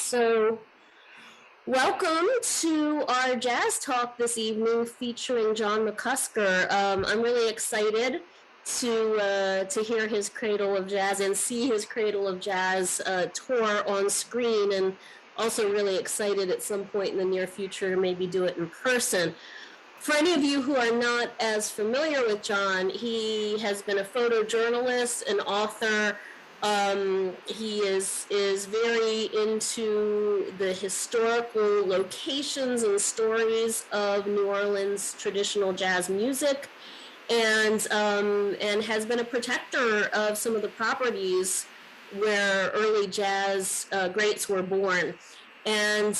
So, welcome to our jazz talk this evening featuring John McCusker. I'm really excited to hear his Cradle of Jazz and see his Cradle of Jazz tour on screen, and also really excited at some point in the near future to maybe do it in person. For any of you who are not as familiar with John, he has been a photojournalist, an author. He is very into the historical locations and stories of New Orleans traditional jazz music, and has been a protector of some of the properties where early jazz greats were born. And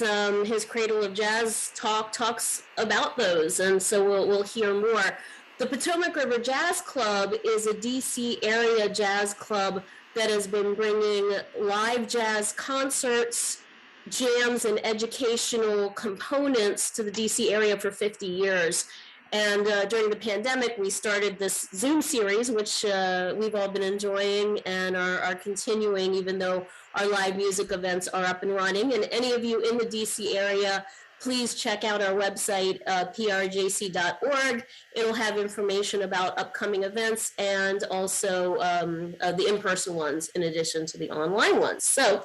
his Cradle of Jazz talks about those, and so we'll hear more. The Potomac River Jazz Club is a DC area jazz club that has been bringing live jazz concerts, jams, and educational components to the DC area for 50 years. And during the pandemic, we started this Zoom series, which we've all been enjoying and are continuing, even though our live music events are up and running. And any of you in the DC area, please check out our website, PRJC.org. It'll have information about upcoming events and also the in-person ones in addition to the online ones. So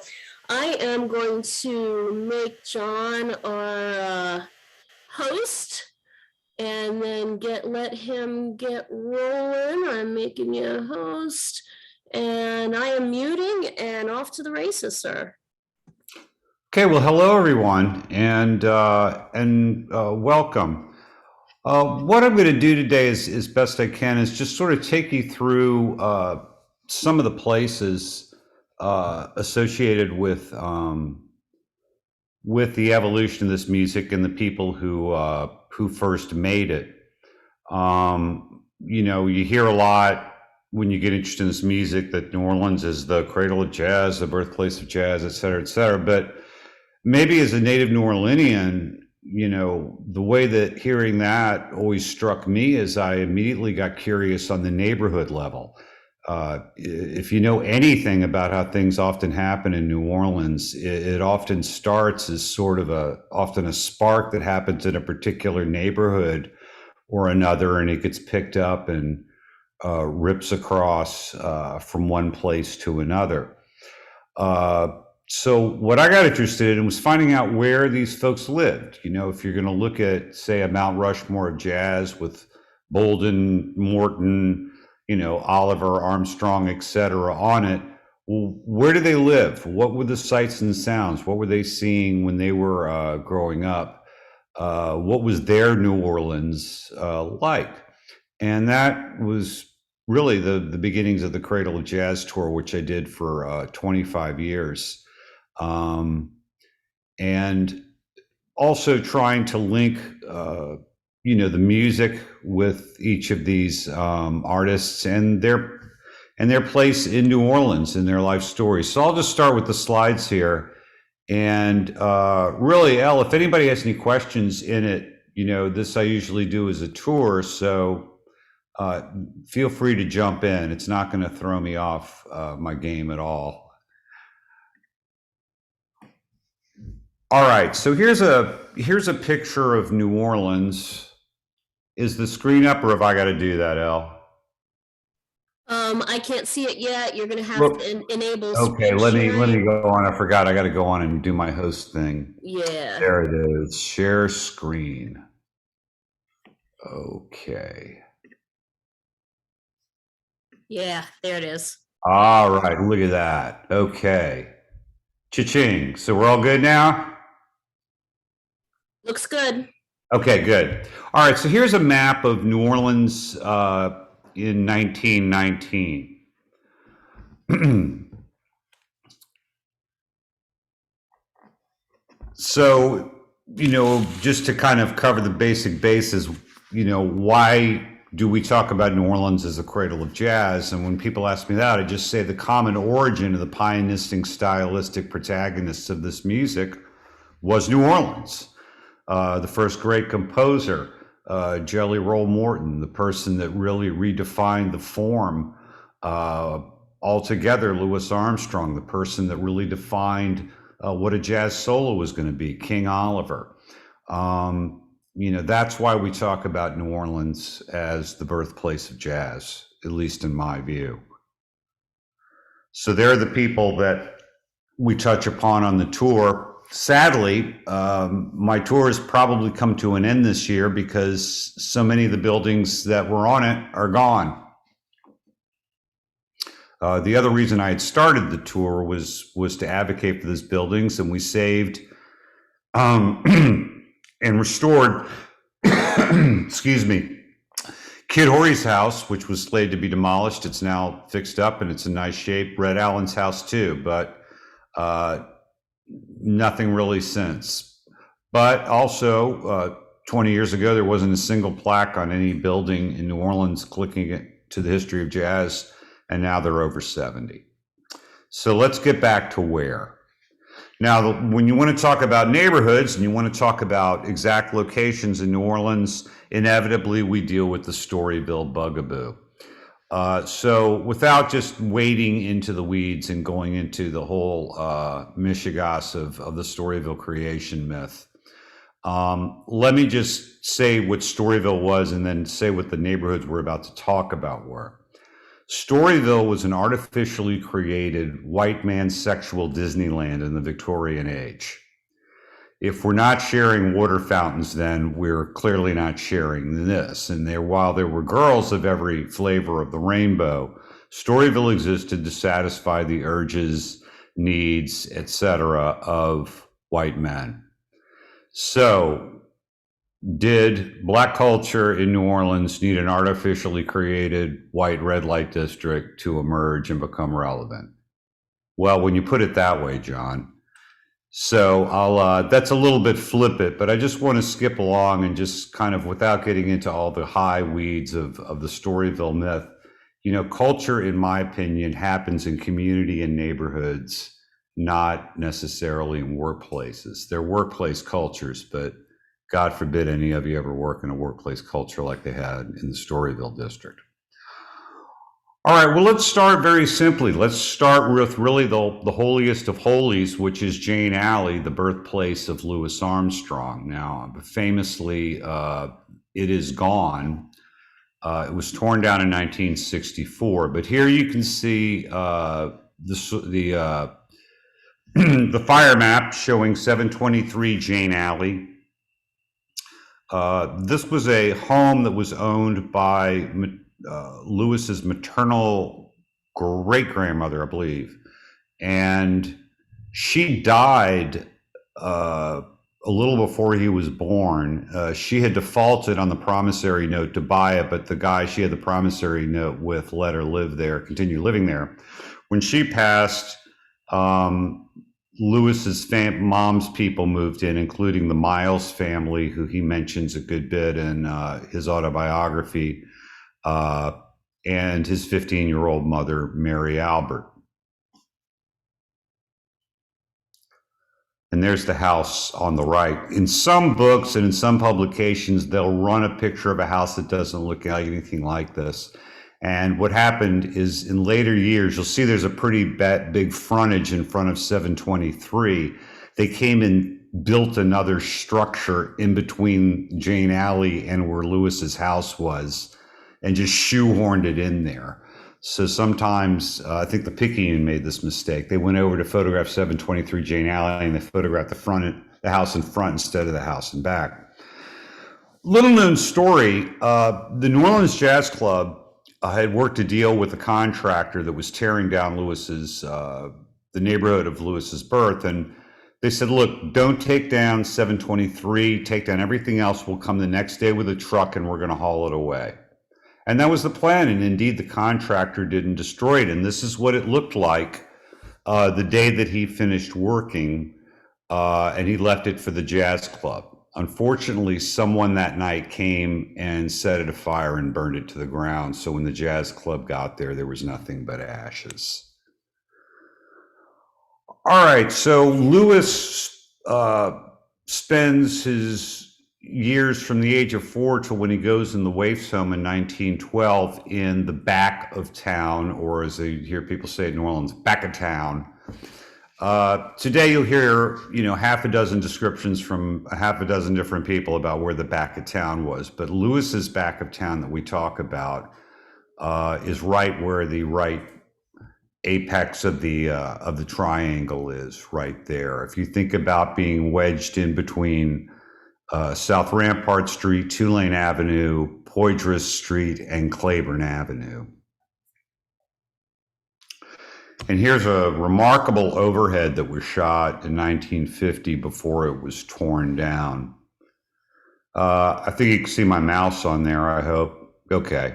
I am going to make John our host and then let him get rolling. I'm making you a host, and I am muting, and off to the races, sir. Okay, well, hello everyone, and welcome. What I'm going to do today is best I can is just sort of take you through some of the places associated with the evolution of this music and the people who first made it. You know, you hear a lot when you get interested in this music that New Orleans is the cradle of jazz, the birthplace of jazz, et cetera, but maybe as a native New Orleanian, you know, the way that hearing that always struck me is I immediately got curious on the neighborhood level. If you know anything about how things often happen in New Orleans, it often starts as sort of often a spark that happens in a particular neighborhood or another, and it gets picked up and rips across from one place to another. So what I got interested in was finding out where these folks lived. You know, if you're going to look at, say, a Mount Rushmore of jazz with Bolden, Morton, you know, Oliver, Armstrong, et cetera, on it, well, where do they live? What were the sights and sounds? What were they seeing when they were growing up? What was their New Orleans like? And that was really the beginnings of the Cradle of Jazz tour, which I did for 25 years. And also trying to link, you know, the music with each of these artists and their place in New Orleans and their life stories. So I'll just start with the slides here. And really, Elle, if anybody has any questions in it, you know, this I usually do as a tour. So feel free to jump in. It's not going to throw me off my game at all. All right, so here's a picture of New Orleans. Is the screen up, or have I got to do that, Elle? I can't see it yet. You're going to have to enable. Okay, let me go on. I forgot. I got to go on and do my host thing. Yeah. There it is. Share screen. Okay. Yeah, there it is. All right, look at that. Okay. Cha-ching. So we're all good now? Looks good. Okay, good. All right, so here's a map of New Orleans in 1919. So, you know, just to kind of cover the basic bases, you know, why do we talk about New Orleans as the cradle of jazz? And when people ask me that, I just say the common origin of the pioneering stylistic protagonists of this music was New Orleans. The first great composer, Jelly Roll Morton, the person that really redefined the form altogether, Louis Armstrong, the person that really defined what a jazz solo was going to be, King Oliver. That's why we talk about New Orleans as the birthplace of jazz, at least in my view. So they're the people that we touch upon on the tour. Sadly, my tour has probably come to an end this year because so many of the buildings that were on it are gone. The other reason I had started the tour was to advocate for those buildings, and we saved and restored, excuse me, Kid Ory's house, which was slated to be demolished. It's now fixed up and it's in nice shape. Red Allen's house too, but nothing really since. But also, 20 years ago, there wasn't a single plaque on any building in New Orleans clicking it to the history of jazz, and now they're over 70. So let's get back to where. Now, when you want to talk about neighborhoods and you want to talk about exact locations in New Orleans, inevitably we deal with the Storyville bugaboo. So without just wading into the weeds and going into the whole mishigas of the Storyville creation myth, let me just say what Storyville was and then say what the neighborhoods we're about to talk about were. Storyville was an artificially created white man's sexual Disneyland in the Victorian age. If we're not sharing water fountains, then we're clearly not sharing this. And while there were girls of every flavor of the rainbow, Storyville existed to satisfy the urges, needs, etc. of white men. So, did Black culture in New Orleans need an artificially created white red light district to emerge and become relevant? Well, when you put it that way, John. So that's a little bit flippant, but I just want to skip along and just kind of, without getting into all the high weeds of the Storyville myth, culture, in my opinion, happens in community and neighborhoods, not necessarily in workplaces. They're workplace cultures, but God forbid any of you ever work in a workplace culture like they had in the Storyville district. All right, well, let's start very simply. Let's start with really the holiest of holies, which is Jane Alley, the birthplace of Louis Armstrong. Now, famously, it is gone. It was torn down in 1964, but here you can see the fire map showing 723 Jane Alley. This was a home that was owned by Louis's maternal great-grandmother, I believe, and she died a little before he was born. She had defaulted on the promissory note to buy it, but the guy she had the promissory note with let her live there, continue living there. When she passed, Louis's mom's people moved in, including the Miles family, who he mentions a good bit in his autobiography, and his 15-year-old mother, Mary Albert. And there's the house on the right. In some books and in some publications, they'll run a picture of a house that doesn't look like anything like this. And what happened is, in later years, you'll see there's a pretty big frontage in front of 723. They came and built another structure in between Jane Alley and where Louis's house was, and just shoehorned it in there. So sometimes, I think the Picayune made this mistake. They went over to photograph 723 Jane Alley, and they photographed the house in front instead of the house in back. Little known story, the New Orleans Jazz Club had worked a deal with a contractor that was tearing down the neighborhood of Louis's birth. And they said, look, don't take down 723, take down everything else. We'll come the next day with a truck and we're going to haul it away. And that was the plan. And indeed, the contractor didn't destroy it. And this is what it looked like the day that he finished working, and he left it for the jazz club. Unfortunately, someone that night came and set it afire and burned it to the ground. So when the jazz club got there, there was nothing but ashes. All right, so Louis spends his years from the age of 4 till when he goes in the Waifs home in 1912 in the back of town, or as I hear people say in New Orleans, back of town. Today you'll hear, half a dozen descriptions from a half a dozen different people about where the back of town was. But Lewis's back of town that we talk about is right where the right apex of the triangle is, right there. If you think about being wedged in between South Rampart Street, Tulane Avenue, Poydras Street, and Claiborne Avenue. And here's a remarkable overhead that was shot in 1950 before it was torn down. I think you can see my mouse on there, I hope. Okay.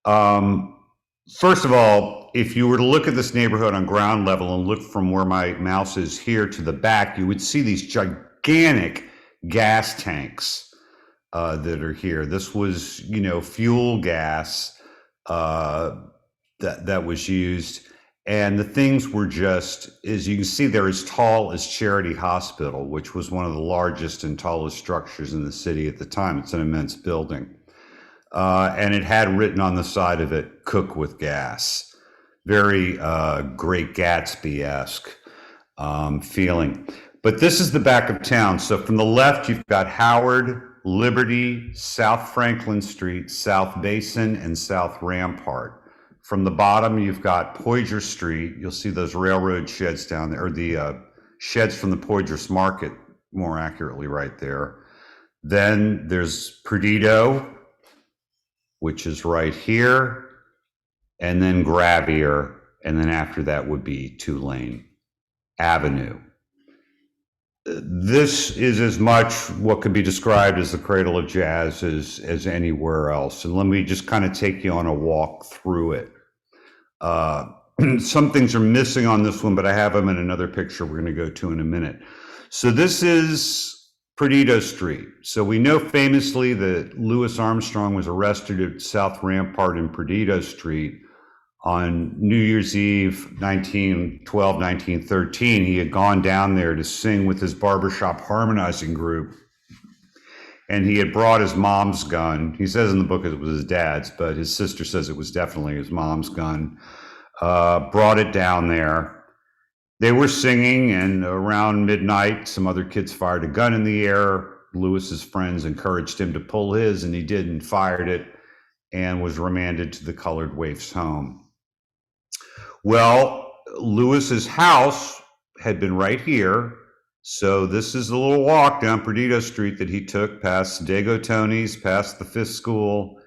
First of all, if you were to look at this neighborhood on ground level and look from where my mouse is here to the back, you would see these gigantic gas tanks that are here. This was, fuel gas that was used. And the things were just, as you can see, they're as tall as Charity Hospital, which was one of the largest and tallest structures in the city at the time. It's an immense building. And it had written on the side of it, "Cook with gas." Very Great Gatsby-esque feeling. But this is the back of town. So from the left, you've got Howard, Liberty, South Franklin Street, South Basin, and South Rampart. From the bottom, you've got Poydras Street. You'll see those railroad sheds down there, or the sheds from the Poydras Market, more accurately, right there. Then there's Perdido, which is right here, and then Gravier, and then after that would be Tulane Avenue. This is as much what could be described as the Cradle of Jazz as anywhere else. And let me just kind of take you on a walk through it. Some things are missing on this one, but I have them in another picture we're going to go to in a minute. So this is Perdido Street. So we know famously that Louis Armstrong was arrested at South Rampart and Perdido Street on New Year's Eve, 1912, 1913. He had gone down there to sing with his barbershop harmonizing group. And he had brought his mom's gun. He says in the book it was his dad's, but his sister says it was definitely his mom's gun. Brought it down there. They were singing, and around midnight, some other kids fired a gun in the air. Lewis's friends encouraged him to pull his, and he did and fired it, and was remanded to the colored waif's home. Well, Lewis's house had been right here. So this is the little walk down Perdido Street that he took past Dago Tony's, past the Fifth School,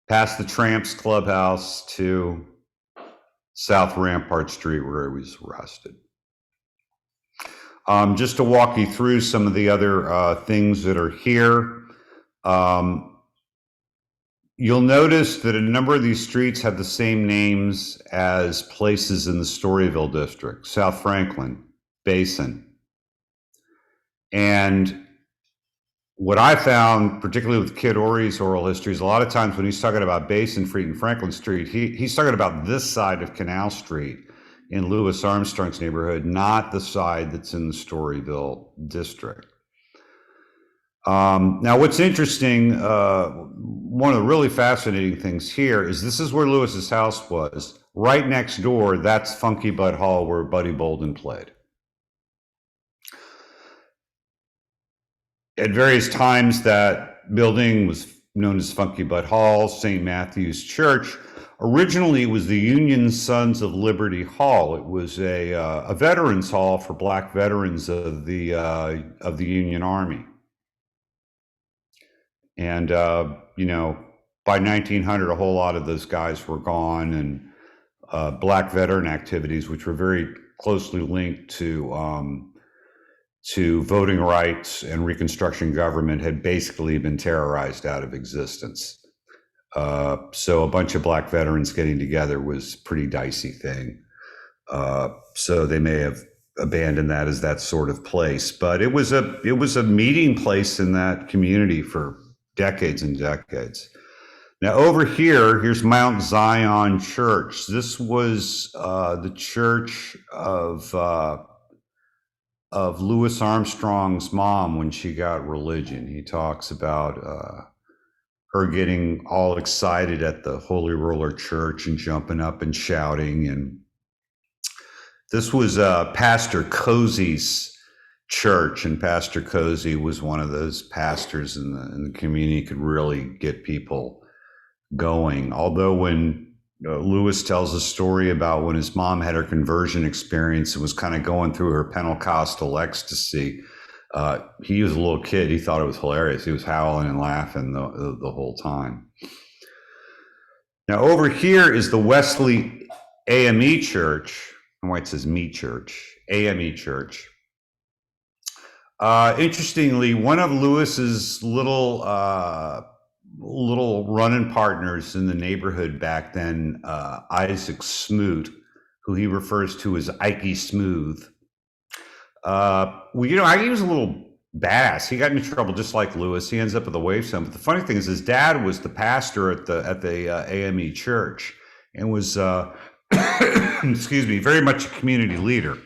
past the Tramps Clubhouse to South Rampart Street where he was arrested. Just to walk you through some of the other things that are here. You'll notice that a number of these streets have the same names as places in the Storyville district: South Franklin, Basin. And what I found, particularly with Kid Ory's oral histories, a lot of times when he's talking about Basin Street and Franklin Street, he's talking about this side of Canal Street in Louis Armstrong's neighborhood, not the side that's in the Storyville district. Now, what's interesting, one of the really fascinating things here is this is where Lewis's house was. Right next door, that's Funky Bud Hall, where Buddy Bolden played. At various times, that building was known as Funky Bud Hall, St. Matthew's Church. Originally, it was the Union Sons of Liberty Hall. It was a veterans hall for Black veterans of the Union Army. And by 1900, a whole lot of those guys were gone, and Black veteran activities, which were very closely linked to voting rights and Reconstruction government, had basically been terrorized out of existence. So a bunch of Black veterans getting together was a pretty dicey thing. So they may have abandoned that as that sort of place, but it was a meeting place in that community for decades and decades. Now over here's Mount Zion Church. This was the church of Louis Armstrong's mom when she got religion. He talks about her getting all excited at the Holy Roller Church and jumping up and shouting. And This was Pastor Cozy's church, and Pastor Cozy was one of those pastors in the community, could really get people going. Although when Lewis tells a story about when his mom had her conversion experience and was kind of going through her Pentecostal ecstasy, he was a little kid. He thought it was hilarious. He was howling and laughing the whole time. Now over here is the Wesley AME Church. Why it says Me Church, AME Church. Interestingly, one of Lewis's little running partners in the neighborhood back then, Isaac Smoot, who he refers to as Ikey Smooth. Ikey was a little badass. He got into trouble just like Lewis. He ends up at the Wave Zone. But the funny thing is, his dad was the pastor at the AME Church and was, excuse me, very much a community leader.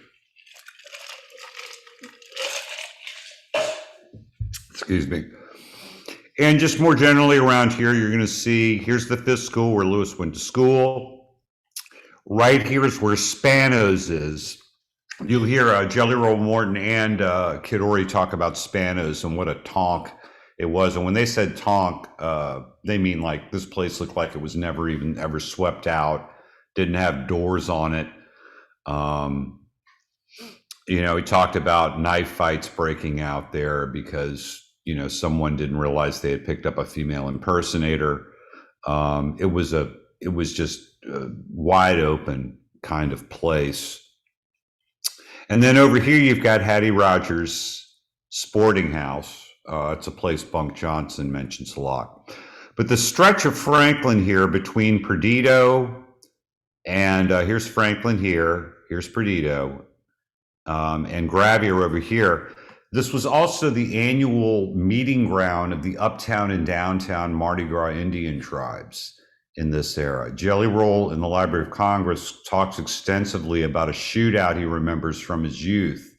Excuse me. And just more generally around here, you're going to see, here's the fifth school where Lewis went to school. Right here is where Spanos is. You'll hear Jelly Roll Morton and Kid Ory talk about Spanos and what a tonk it was. And when they said tonk, they mean like this place looked like it was never even ever swept out, didn't have doors on it. He talked about knife fights breaking out there because someone didn't realize they had picked up a female impersonator. It was just a wide open kind of place. And then over here, you've got Hattie Rogers' Sporting House. It's a place Bunk Johnson mentions a lot. But the stretch of Franklin here between Perdido and here's Franklin here, here's Perdido, and Gravier over here. This was also the annual meeting ground of the uptown and downtown Mardi Gras Indian tribes in this era. Jelly Roll in the Library of Congress talks extensively about a shootout he remembers from his youth.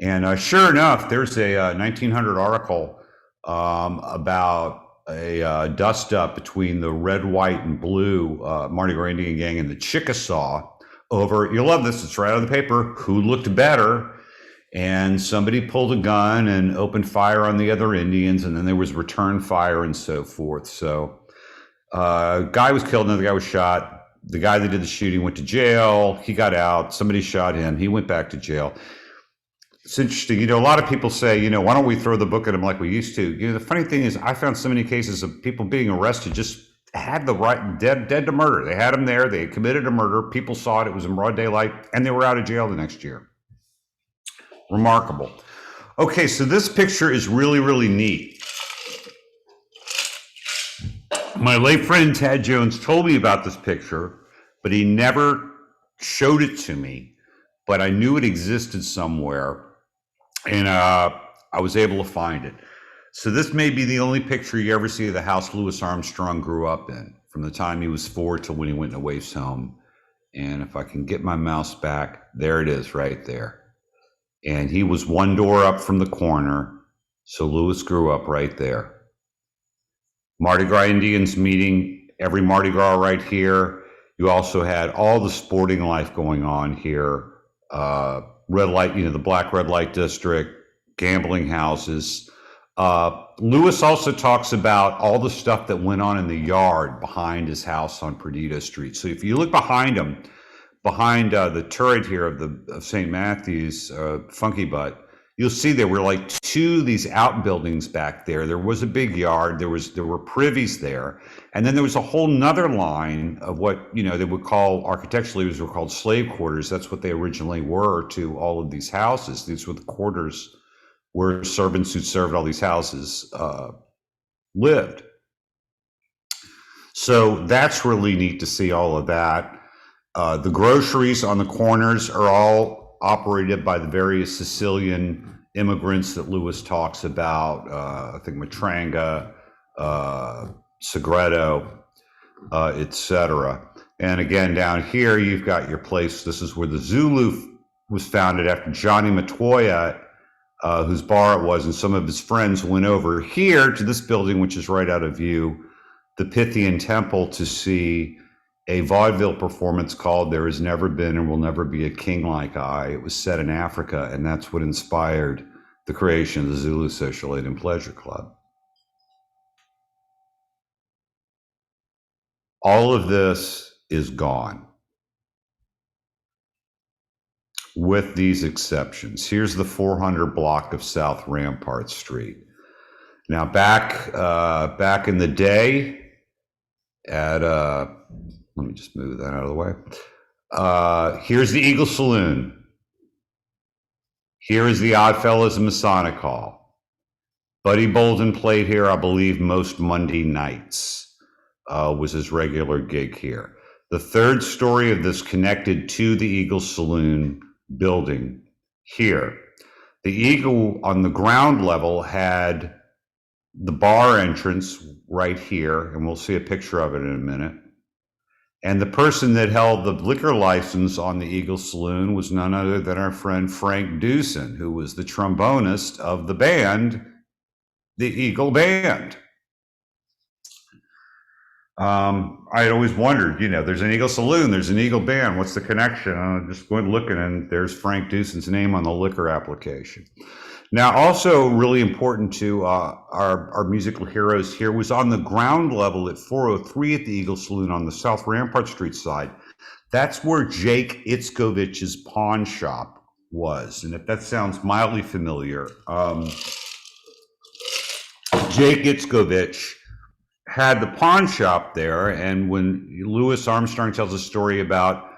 And sure enough, there's a 1900 article about a dust-up between the red, white, and blue Mardi Gras Indian gang and the Chickasaw over, you'll love this, it's right on the paper, who looked better. And somebody pulled a gun and opened fire on the other Indians, and then there was return fire and so forth. So a guy was killed, another guy was shot. The guy that did the shooting went to jail. He got out. Somebody shot him. He went back to jail. It's interesting. A lot of people say, why don't we throw the book at him like we used to? The funny thing is I found so many cases of people being arrested just had the right, dead to murder. They had him there. They had committed a murder. People saw it. It was in broad daylight, and they were out of jail the next year. Remarkable. Okay, so this picture is really, really neat. My late friend Tad Jones told me about this picture, but he never showed it to me, but I knew it existed somewhere, and I was able to find it. So this may be the only picture you ever see of the house Louis Armstrong grew up in, from the time he was 4 till when he went to Waif's home. And if I can get my mouse back, there it is right there. And he was one door up from the corner, so Lewis grew up right there. Mardi Gras Indians meeting every Mardi Gras right here. You also had all the sporting life going on here. Red light, the black red light district, gambling houses. Lewis also talks about all the stuff that went on in the yard behind his house on Perdido Street. So if you look behind him, behind the turret here of St. Matthew's, Funky Butt, you'll see there were like 2 of these outbuildings back there. There was a big yard. There were privies there. And then there was a whole nother line of what, they would call, architecturally, were called slave quarters. That's what they originally were to all of these houses. These were the quarters where servants who served all these houses lived. So that's really neat to see all of that. The groceries on the corners are all operated by the various Sicilian immigrants that Lewis talks about. I think Matranga, Segreto, etc. And again, down here, you've got your place. This is where the Zulu was founded after Johnny Matoya, whose bar it was, and some of his friends went over here to this building, which is right out of view, the Pythian Temple, to see a vaudeville performance called There Has Never Been and Will Never Be a King Like I. It was set in Africa, and that's what inspired the creation of the Zulu Social Aid and Pleasure Club. All of this is gone, with these exceptions. Here's the 400 block of South Rampart Street. Now, back in the day, at let me just move that out of the way. Here's the Eagle Saloon. Here is the Oddfellows and Masonic Hall. Buddy Bolden played here, I believe, most Monday nights. Was his regular gig here. The third story of this connected to the Eagle Saloon building here. The Eagle on the ground level had the bar entrance right here, and we'll see a picture of it in a minute. And the person that held the liquor license on the Eagle Saloon was none other than our friend Frank Duson, who was the trombonist of the band, the Eagle Band. I had always wondered, there's an Eagle Saloon, there's an Eagle Band, what's the connection? I'm just going looking, and there's Frank Duson's name on the liquor application. Now, also really important to our musical heroes here was on the ground level at 403 at the Eagle Saloon on the South Rampart Streets side. That's where Jake Itzkovich's pawn shop was. And if that sounds mildly familiar, Jake Itzkovich had the pawn shop there, and when Louis Armstrong tells a story about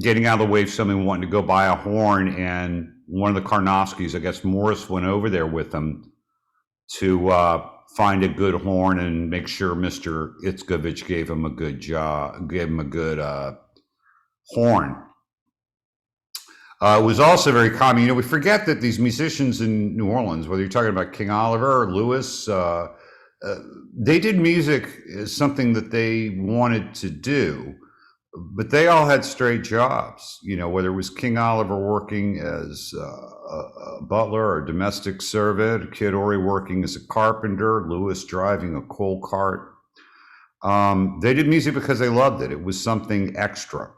getting out of the way of someone wanting to go buy a horn, and one of the Karnofskys, I guess Morris, went over there with him to find a good horn and make sure Mr. Itzkovich gave him a good job, gave him a good horn. It was also very common. We forget that these musicians in New Orleans, whether you're talking about King Oliver or Louis, they did music as something that they wanted to do, but they all had straight jobs, whether it was King Oliver working as a butler or a domestic servant, Kid Ory working as a carpenter, Louis driving a coal cart. They did music because they loved it. It was something extra.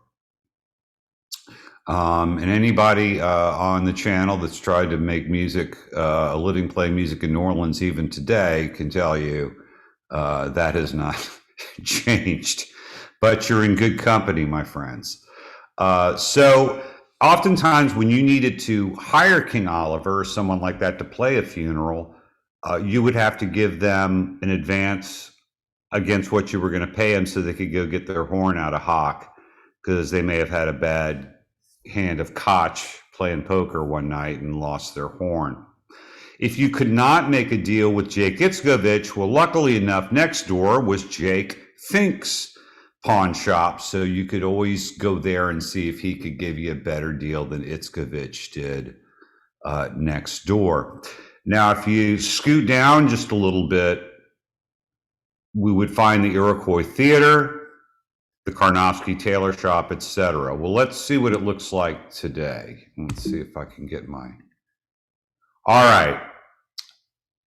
And anybody on the channel that's tried to make music, a living playing music in New Orleans even today can tell you that has not changed. But you're in good company, my friends. So oftentimes when you needed to hire King Oliver or someone like that to play a funeral, you would have to give them an advance against what you were going to pay them so they could go get their horn out of hock, because they may have had a bad hand of Koch playing poker one night and lost their horn. If you could not make a deal with Jake Itzkovich, well, luckily enough, next door was Jake Fink's pawn shop, so you could always go there and see if he could give you a better deal than Itzkovich did next door. Now, if you scoot down just a little bit, we would find the Iroquois Theater, the Karnofsky Tailor Shop, etc. Well, let's see what it looks like today. Let's see if I can get my... All right.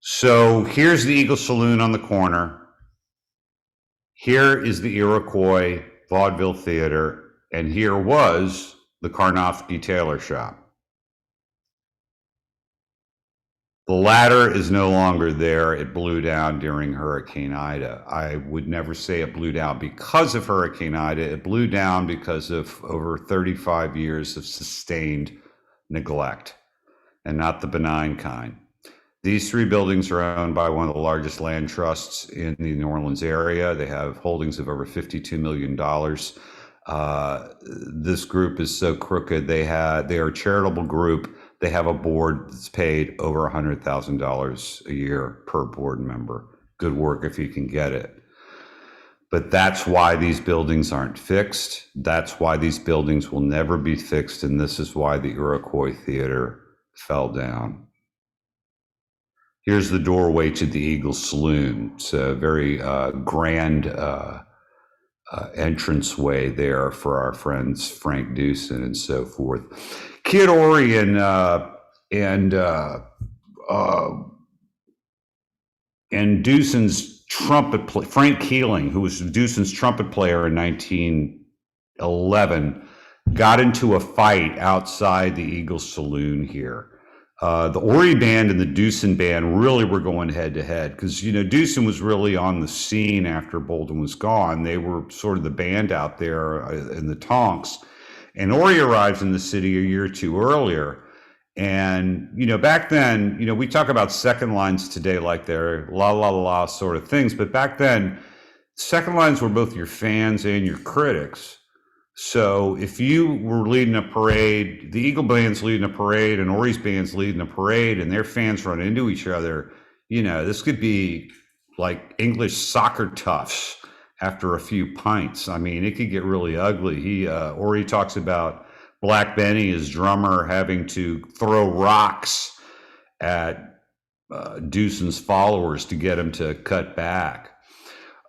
So here's the Eagle Saloon on the corner. Here is the Iroquois Vaudeville Theater, and here was the Karnofsky Tailor Shop. The latter is no longer there. It blew down during Hurricane Ida. I would never say it blew down because of Hurricane Ida. It blew down because of over 35 years of sustained neglect, and not the benign kind. These three buildings are owned by one of the largest land trusts in the New Orleans area. They have holdings of over $52 million. This group is so crooked. They are a charitable group. They have a board that's paid over $100,000 a year per board member. Good work if you can get it. But that's why these buildings aren't fixed. That's why these buildings will never be fixed. And this is why the Iroquois Theater fell down. Here's the doorway to the Eagle Saloon. It's a very grand entranceway there for our friends Frank Duson and so forth. Kid Ory and Duson's trumpet player, Frank Keeling, who was Duson's trumpet player in 19 11 got into a fight outside the Eagle Saloon here. The Ory band and the Duson band really were going head to head because, Duson was really on the scene after Bolden was gone. They were sort of the band out there in the Tonks. And Ory arrives in the city a year or two earlier. And, back then, we talk about second lines today like they're la, la, la, la sort of things. But back then, second lines were both your fans and your critics. So if you were leading a parade, the Eagle band's leading a parade and Ory's band's leading a parade and their fans run into each other, this could be like English soccer toughs after a few pints. I mean, it could get really ugly. Ory talks about Black Benny, his drummer, having to throw rocks at Duson's followers to get him to cut back.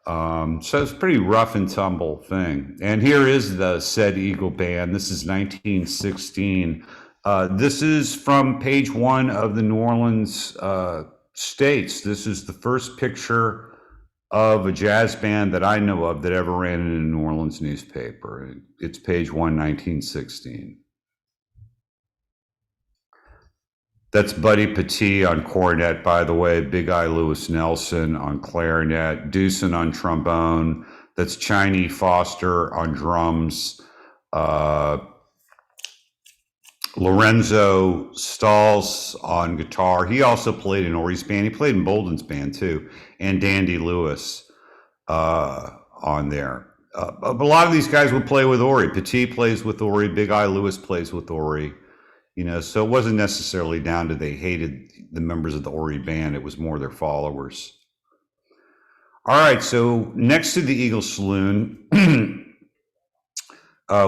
So it's a pretty rough and tumble thing. And here is the said Eagle band. This is 1916. This is from page 1 of the New Orleans States. This is the first picture of a jazz band that I know of that ever ran in a New Orleans newspaper. It's page 1, 1916. That's Buddy Petit on cornet, by the way. Big Eye Lewis Nelson on clarinet. Duson on trombone. That's Chiney Foster on drums. Lorenzo Stalls on guitar. He also played in Ory's band. He played in Bolden's band too. And Dandy Lewis on there. A lot of these guys would play with Ory. Petit plays with Ory. Big Eye Lewis plays with Ory. So it wasn't necessarily down to they hated the members of the Ory band. It was more their followers. All right, so next to the Eagle Saloon,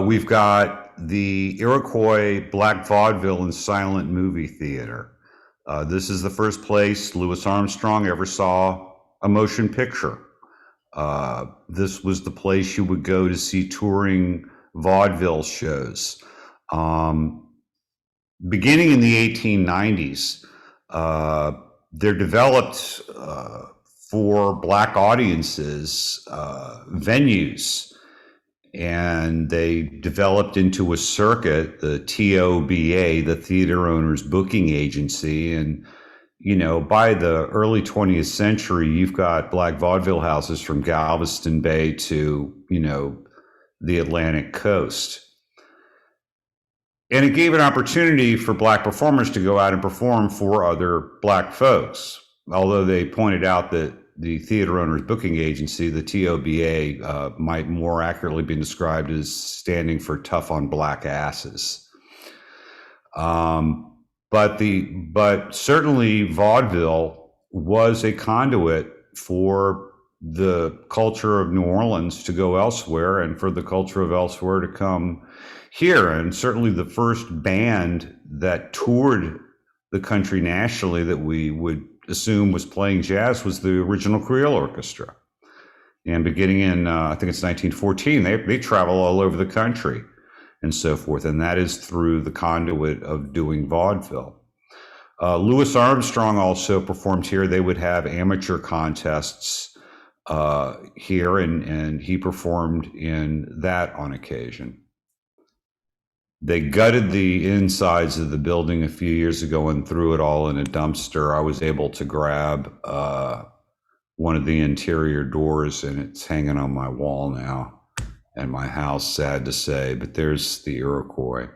we've got the Iroquois Black Vaudeville and Silent Movie Theater. This is the first place Louis Armstrong ever saw a motion picture. This was the place you would go to see touring vaudeville shows. Beginning in the 1890s, they're developed for Black audiences venues, and they developed into a circuit, the TOBA, the Theater Owners Booking Agency. And, by the early 20th century, you've got Black vaudeville houses from Galveston Bay to, the Atlantic coast. And it gave an opportunity for Black performers to go out and perform for other Black folks. Although they pointed out that the Theater Owners Booking Agency, the TOBA, might more accurately be described as standing for Tough on Black Asses. But certainly vaudeville was a conduit for the culture of New Orleans to go elsewhere and for the culture of elsewhere to come here. And certainly the first band that toured the country nationally that we would assume was playing jazz was the original Creole Orchestra. And beginning in, I think it's 1914, they travel all over the country and so forth. And that is through the conduit of doing vaudeville. Louis Armstrong also performed here. They would have amateur contests here, and he performed in that on occasion. They gutted the insides of the building a few years ago and threw it all in a dumpster. I was able to grab one of the interior doors, and it's hanging on my wall now in my house, sad to say, but there's the Iroquois.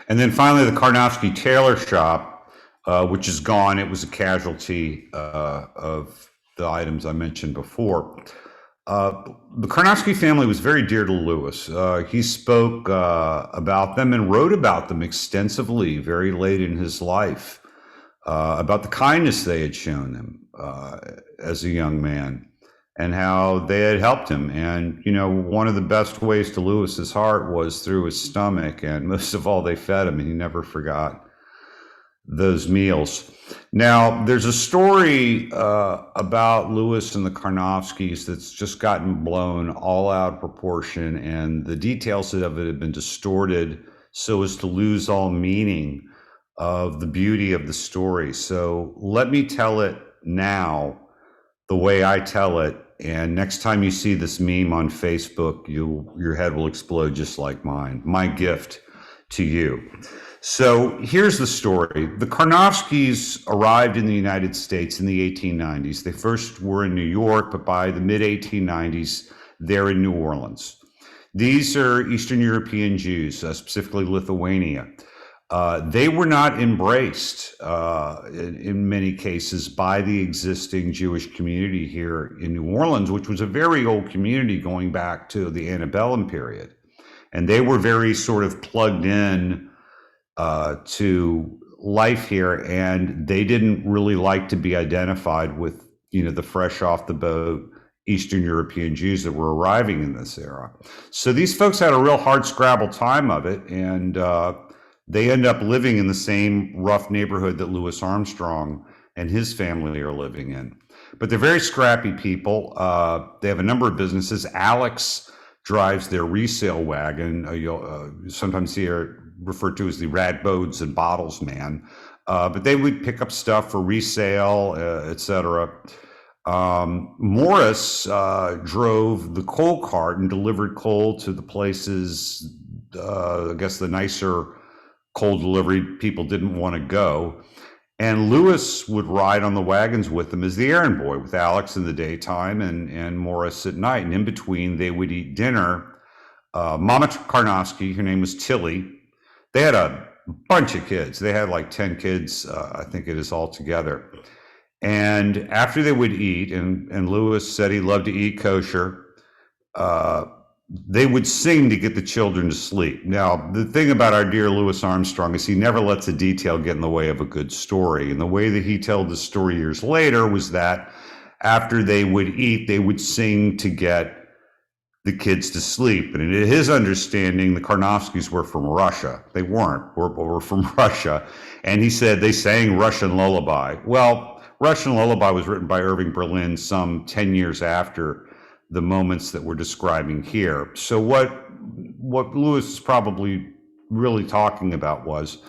And then finally, the Karnofsky Tailor Shop, which is gone. It was a casualty of the items I mentioned before. The Karnofsky family was very dear to Louis. He spoke about them and wrote about them extensively very late in his life, about the kindness they had shown him as a young man and how they had helped him. And, one of the best ways to Louis's heart was through his stomach, and most of all, they fed him, and he never forgot those meals. Now, there's a story about Louis and the Karnofskys that's just gotten blown all out of proportion, and the details of it have been distorted so as to lose all meaning of the beauty of the story. So let me tell it now the way I tell it And next time you see this meme on Facebook, your head will explode just like mine. My gift to you. So here's the story. The Karnofskys arrived in the United States in the 1890s. They first were in New York, but by the mid-1890s, they're in New Orleans. These are Eastern European Jews, specifically Lithuania. They were not embraced in many cases by the existing Jewish community here in New Orleans, which was a very old community going back to the antebellum period. And they were very sort of plugged in to life here, and they didn't really like to be identified with, the fresh off the boat Eastern European Jews that were arriving in this era. So these folks had a real hard scrabble time of it, and they end up living in the same rough neighborhood that Louis Armstrong and his family are living in. But they're very scrappy people. They have a number of businesses. Alex drives their resale wagon. You'll sometimes see her referred to as the rag bodes and bottles man. But they would pick up stuff for resale, etc. Morris drove the coal cart and delivered coal to the places, I guess the nicer coal delivery people didn't want to go. And Lewis would ride on the wagons with them as the errand boy, with Alex in the daytime and Morris at night. And in between, they would eat dinner. Mama Karnofsky, her name was Tilly. They had a bunch of kids. They had like 10 kids, I think it is all together. And after they would eat, and Lewis said he loved to eat kosher, they would sing to get the children to sleep. Now, the thing about our dear Louis Armstrong is he never lets a detail get in the way of a good story. And the way that he told the story years later was that after they would eat, they would sing to get the kids to sleep. And in his understanding, the Karnofskys were from Russia. They weren't, but were from Russia. And he said they sang Russian lullaby. Well, Russian lullaby was written by Irving Berlin some 10 years after the moments that we're describing here. So what Lewis is probably really talking about was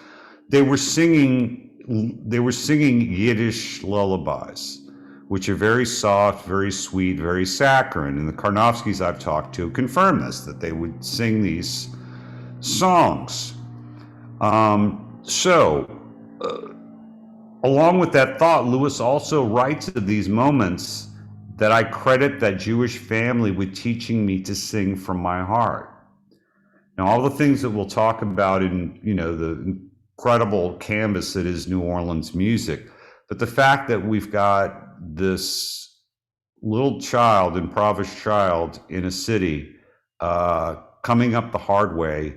they were singing Yiddish lullabies, which are very soft, very sweet, very saccharine. And the Karnofskys I've talked to confirm this, that they would sing these songs. Along with that thought, Lewis also writes of these moments that I credit that Jewish family with teaching me to sing from my heart. Now, all the things that we'll talk about in, the incredible canvas that is New Orleans music, but the fact that we've got this little child, impoverished child in a city, coming up the hard way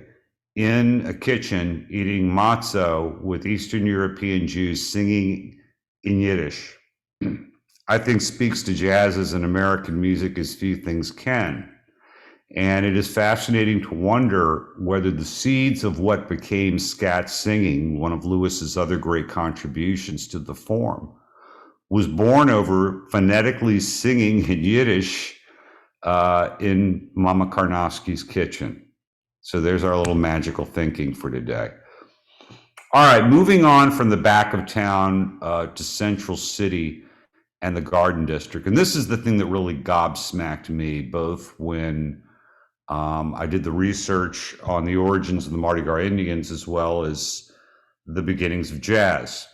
in a kitchen, eating matzo with Eastern European Jews singing in Yiddish, I think speaks to jazz as an American music as few things can. And it is fascinating to wonder whether the seeds of what became scat singing, one of Lewis's other great contributions to the form, was born over phonetically singing in Yiddish in Mama Karnofsky's kitchen. So there's our little magical thinking for today. All right, moving on from the back of town to Central City and the Garden District. And this is the thing that really gobsmacked me, both when I did the research on the origins of the Mardi Gras Indians, as well as the beginnings of jazz.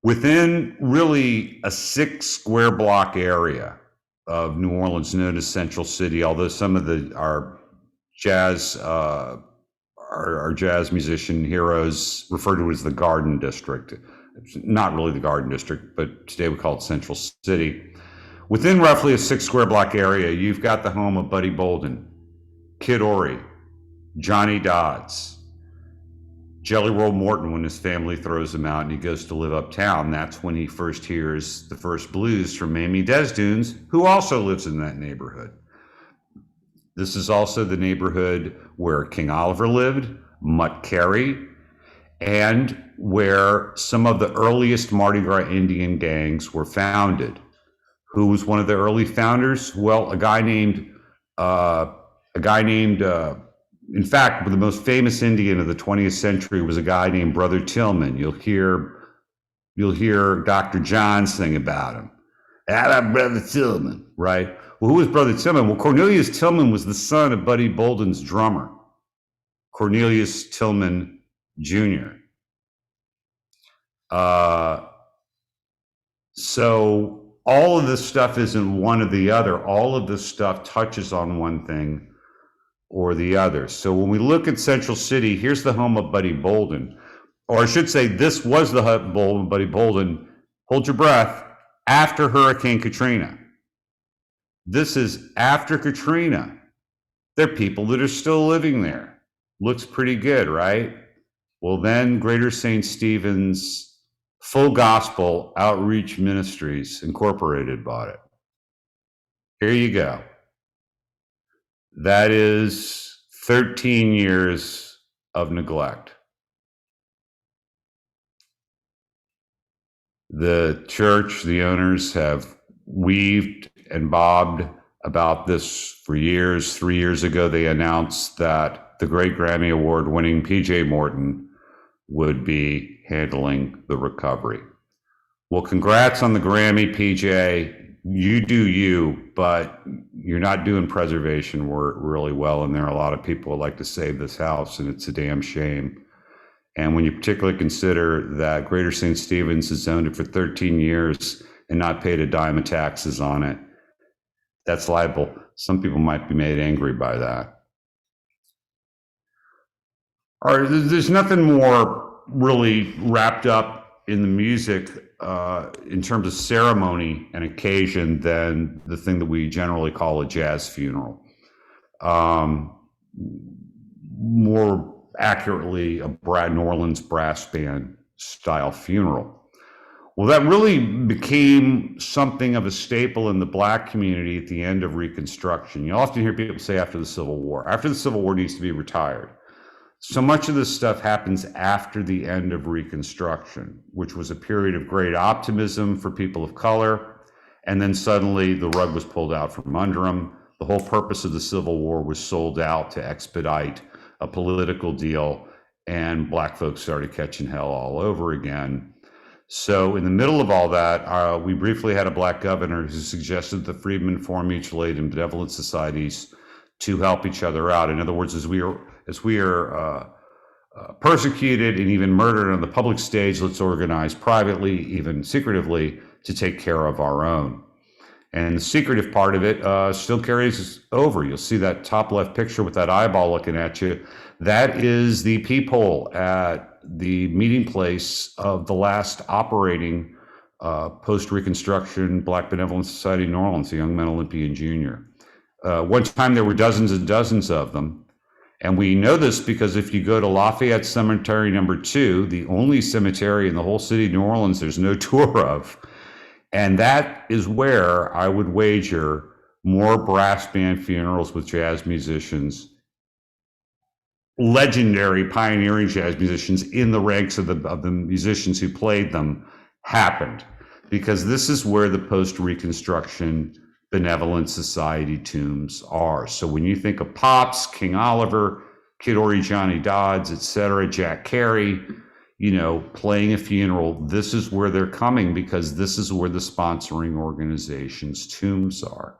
Within really a 6 square block area of New Orleans known as Central City, although some of our jazz musician heroes refer to it as the Garden District. It's not really the Garden District, but today we call it Central City. Within roughly a 6 square block area, you've got the home of Buddy Bolden, Kid Ory, Johnny Dodds, Jelly Roll Morton when his family throws him out and he goes to live uptown. That's when he first hears the first blues from Mamie Desdunes, who also lives in that neighborhood. This is also the neighborhood where King Oliver lived, Mutt Carey, and where some of the earliest Mardi Gras Indian gangs were founded. Who was one of the early founders? Well, a guy named, in fact, the most famous Indian of the 20th century was a guy named Brother Tillman. You'll hear Dr. John sing about him. How about Brother Tillman, right? Well, who was Brother Tillman? Well, Cornelius Tillman was the son of Buddy Bolden's drummer, Cornelius Tillman Jr. So all of this stuff isn't one or the other. All of this stuff touches on one thing or the other. So when we look at Central City, here's the home of Buddy Bolden. Or I should say, this was the home of Buddy Bolden. Hold your breath. After Hurricane Katrina. This is after Katrina. There are people that are still living there. Looks pretty good, right? Well, then Greater St. Stephen's Full Gospel Outreach Ministries Incorporated bought it. Here you go. That is 13 years of neglect. The church, the owners have weaved and bobbed about this for years. 3 years ago, they announced that the great Grammy Award winning PJ Morton would be handling the recovery. Well, congrats on the Grammy, PJ. You do you, but you're not doing preservation work really well. And there are a lot of people who like to save this house, and it's a damn shame. And when you particularly consider that Greater St. Stephen's has owned it for 13 years and not paid a dime of taxes on it, that's liable. Some people might be made angry by that. All right, there's nothing more really wrapped up in the music in terms of ceremony and occasion than the thing that we generally call a jazz funeral. More accurately, a New Orleans brass band style funeral. Well, that really became something of a staple in the Black community at the end of Reconstruction. You often hear people say after the Civil War. After the Civil War needs to be retired. So much of this stuff happens after the end of Reconstruction, which was a period of great optimism for people of color. And then suddenly the rug was pulled out from under them. The whole purpose of the Civil War was sold out to expedite a political deal, and Black folks started catching hell all over again. So in the middle of all that, we briefly had a Black governor who suggested the freedmen form mutual aid and benevolent societies to help each other out. In other words, as we are persecuted and even murdered on the public stage, let's organize privately, even secretively, to take care of our own. And the secretive part of it still carries over. You'll see that top left picture with that eyeball looking at you. That is the peephole at the meeting place of the last operating post-Reconstruction Black Benevolent Society in New Orleans, the Young Men Olympian Jr. One time there were dozens and dozens of them. And we know this because if you go to Lafayette Cemetery number 2, the only cemetery in the whole city of New Orleans there's no tour of, and that is where I would wager more brass band funerals with jazz musicians, legendary pioneering jazz musicians in the ranks of the musicians who played them, happened, because this is where the post-Reconstruction Benevolent Society tombs are. So when you think of Pops, King Oliver, Kid Ory, Johnny Dodds, etc., Jack Carey, playing a funeral, this is where they're coming, because this is where the sponsoring organization's tombs are.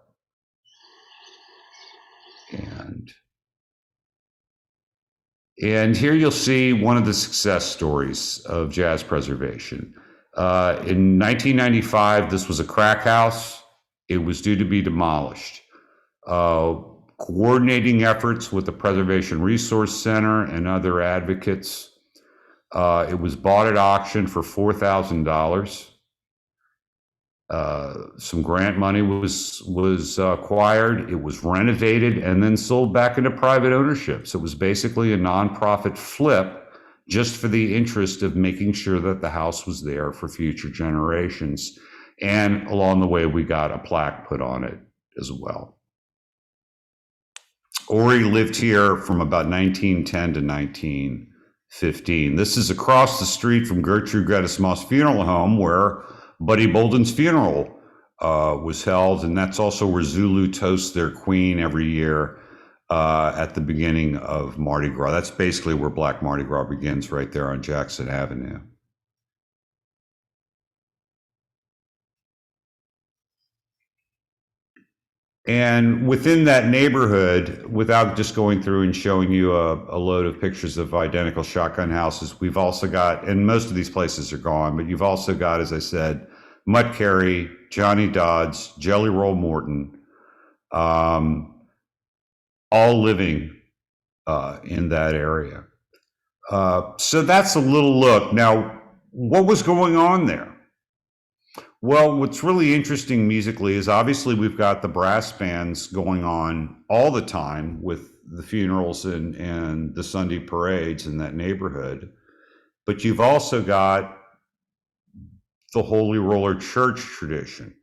And here you'll see one of the success stories of jazz preservation. In 1995, this was a crack house. It was due to be demolished. Coordinating efforts with the Preservation Resource Center and other advocates, it was bought at auction for $4,000. Some grant money was acquired. It was renovated and then sold back into private ownership. So it was basically a nonprofit flip, just for the interest of making sure that the house was there for future generations. And along the way, we got a plaque put on it as well. Ory lived here from about 1910 to 1915. This is across the street from Gertrude Geddes Moss Funeral Home, where Buddy Bolden's funeral was held, and that's also where Zulu toasts their queen every year at the beginning of Mardi Gras. That's basically where Black Mardi Gras begins, right there on Jackson Avenue. And within that neighborhood, without just going through and showing you a load of pictures of identical shotgun houses, we've also got, and most of these places are gone, but you've also got, as I said, Mutt Carey, Johnny Dodds, Jelly Roll Morton, all living in that area. So that's a little look. Now, what was going on there? Well, what's really interesting musically is obviously we've got the brass bands going on all the time with the funerals and the Sunday parades in that neighborhood. But you've also got the Holy Roller Church tradition,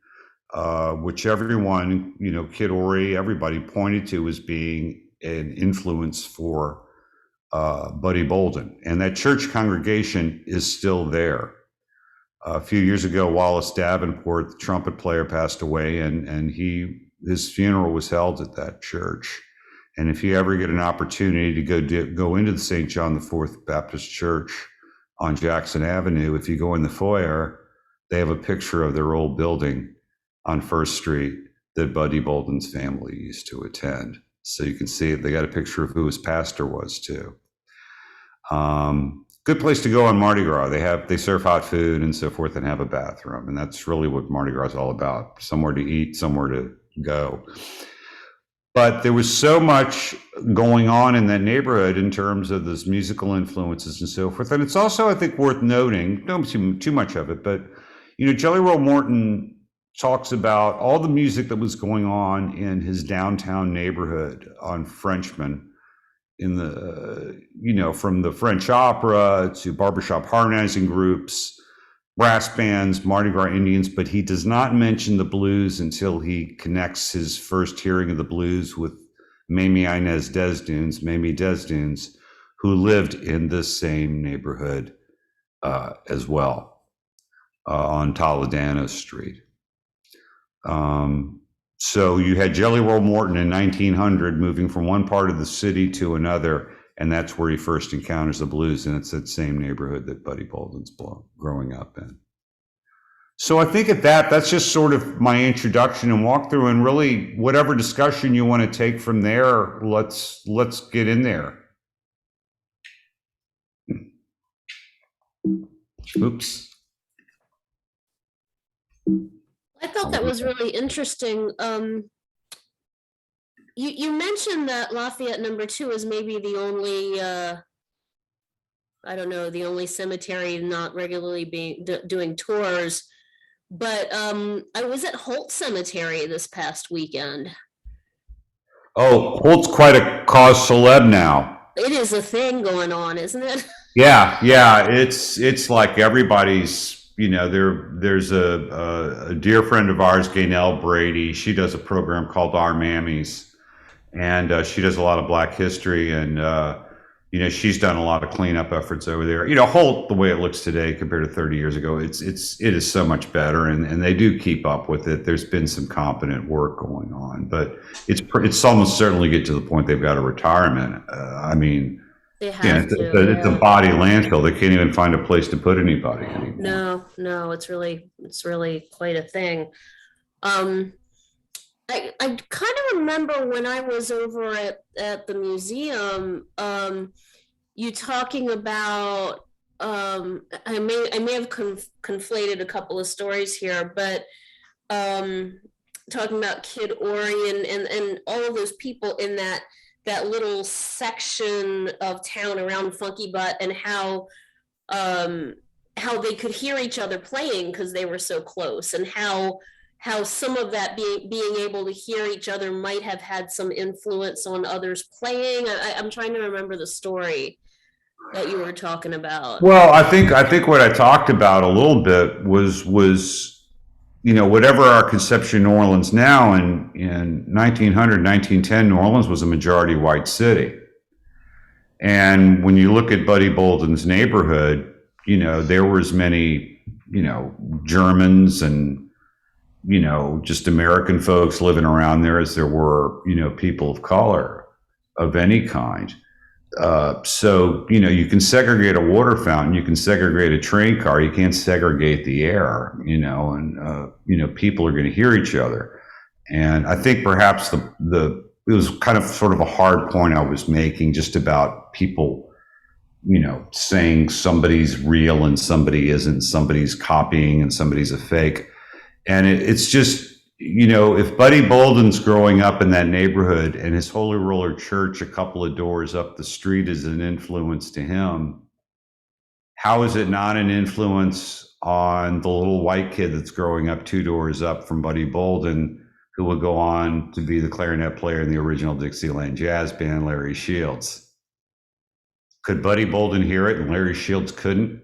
which everyone, Kid Ory, everybody pointed to as being an influence for Buddy Bolden. And that church congregation is still there. A few years ago, Wallace Davenport, the trumpet player, passed away, and his funeral was held at that church. And if you ever get an opportunity to go into the St. John IV Baptist Church on Jackson Avenue, if you go in the foyer, they have a picture of their old building on First Street that Buddy Bolden's family used to attend. So you can see it. They got a picture of who his pastor was too. Good place to go on Mardi Gras. They serve hot food and so forth and have a bathroom. And that's really what Mardi Gras is all about. Somewhere to eat, somewhere to go. But there was so much going on in that neighborhood in terms of those musical influences and so forth. And it's also, I think, worth noting, don't too much of it, but, Jelly Roll Morton talks about all the music that was going on in his downtown neighborhood on Frenchman, in the, from the French opera to barbershop harmonizing groups, brass bands, Mardi Gras Indians, but he does not mention the blues until he connects his first hearing of the blues with Mamie Inez Desdunes, who lived in this same neighborhood as well, on Toledano Street. So you had Jelly Roll Morton in 1900 moving from one part of the city to another, and that's where he first encounters the blues, and it's that same neighborhood that Buddy Bolden's growing up in. So I think that's just sort of my introduction and walkthrough, and really whatever discussion you want to take from there, let's get in there. Oops. I thought that was really interesting. You mentioned that Lafayette number 2 is maybe the only, the only cemetery not regularly doing tours. But I was at Holt Cemetery this past weekend. Oh, Holt's quite a cause celeb now. It is a thing going on, isn't it? Yeah. It's like everybody's. There's a dear friend of ours, Gaynell Brady. She does a program called Our Mammies, and she does a lot of Black history, and she's done a lot of cleanup efforts over there. Holt, the way it looks today compared to 30 years ago, it is so much better, and they do keep up with it. There's been some competent work going on, but it's almost certainly get to the point they've got a retirement. They have it's a body landfill. They can't even find a place to put anybody anymore. No, it's really quite a thing. I kind of remember when I was over at the museum, you talking about, I may have conflated a couple of stories here, but talking about Kid Ory and all of those people in that little section of town around Funky Butt, and how they could hear each other playing because they were so close, and how some of that being able to hear each other might have had some influence on others playing. I'm trying to remember the story that you were talking about. Well, I think what I talked about a little bit was whatever our conception of New Orleans now, in 1900, 1910, New Orleans was a majority white city. And when you look at Buddy Bolden's neighborhood, there were as many, Germans and, just American folks living around there as there were, people of color of any kind. So, you can segregate a water fountain, you can segregate a train car, you can't segregate the air, and people are going to hear each other. And I think perhaps it was kind of sort of a hard point I was making just about people, saying somebody's real and somebody isn't, somebody's copying and somebody's a fake. And it's just, if Buddy Bolden's growing up in that neighborhood and his Holy Roller Church a couple of doors up the street is an influence to him, how is it not an influence on the little white kid that's growing up 2 doors up from Buddy Bolden, who will go on to be the clarinet player in the original Dixieland Jazz Band, Larry Shields? Could Buddy Bolden hear it and Larry Shields couldn't?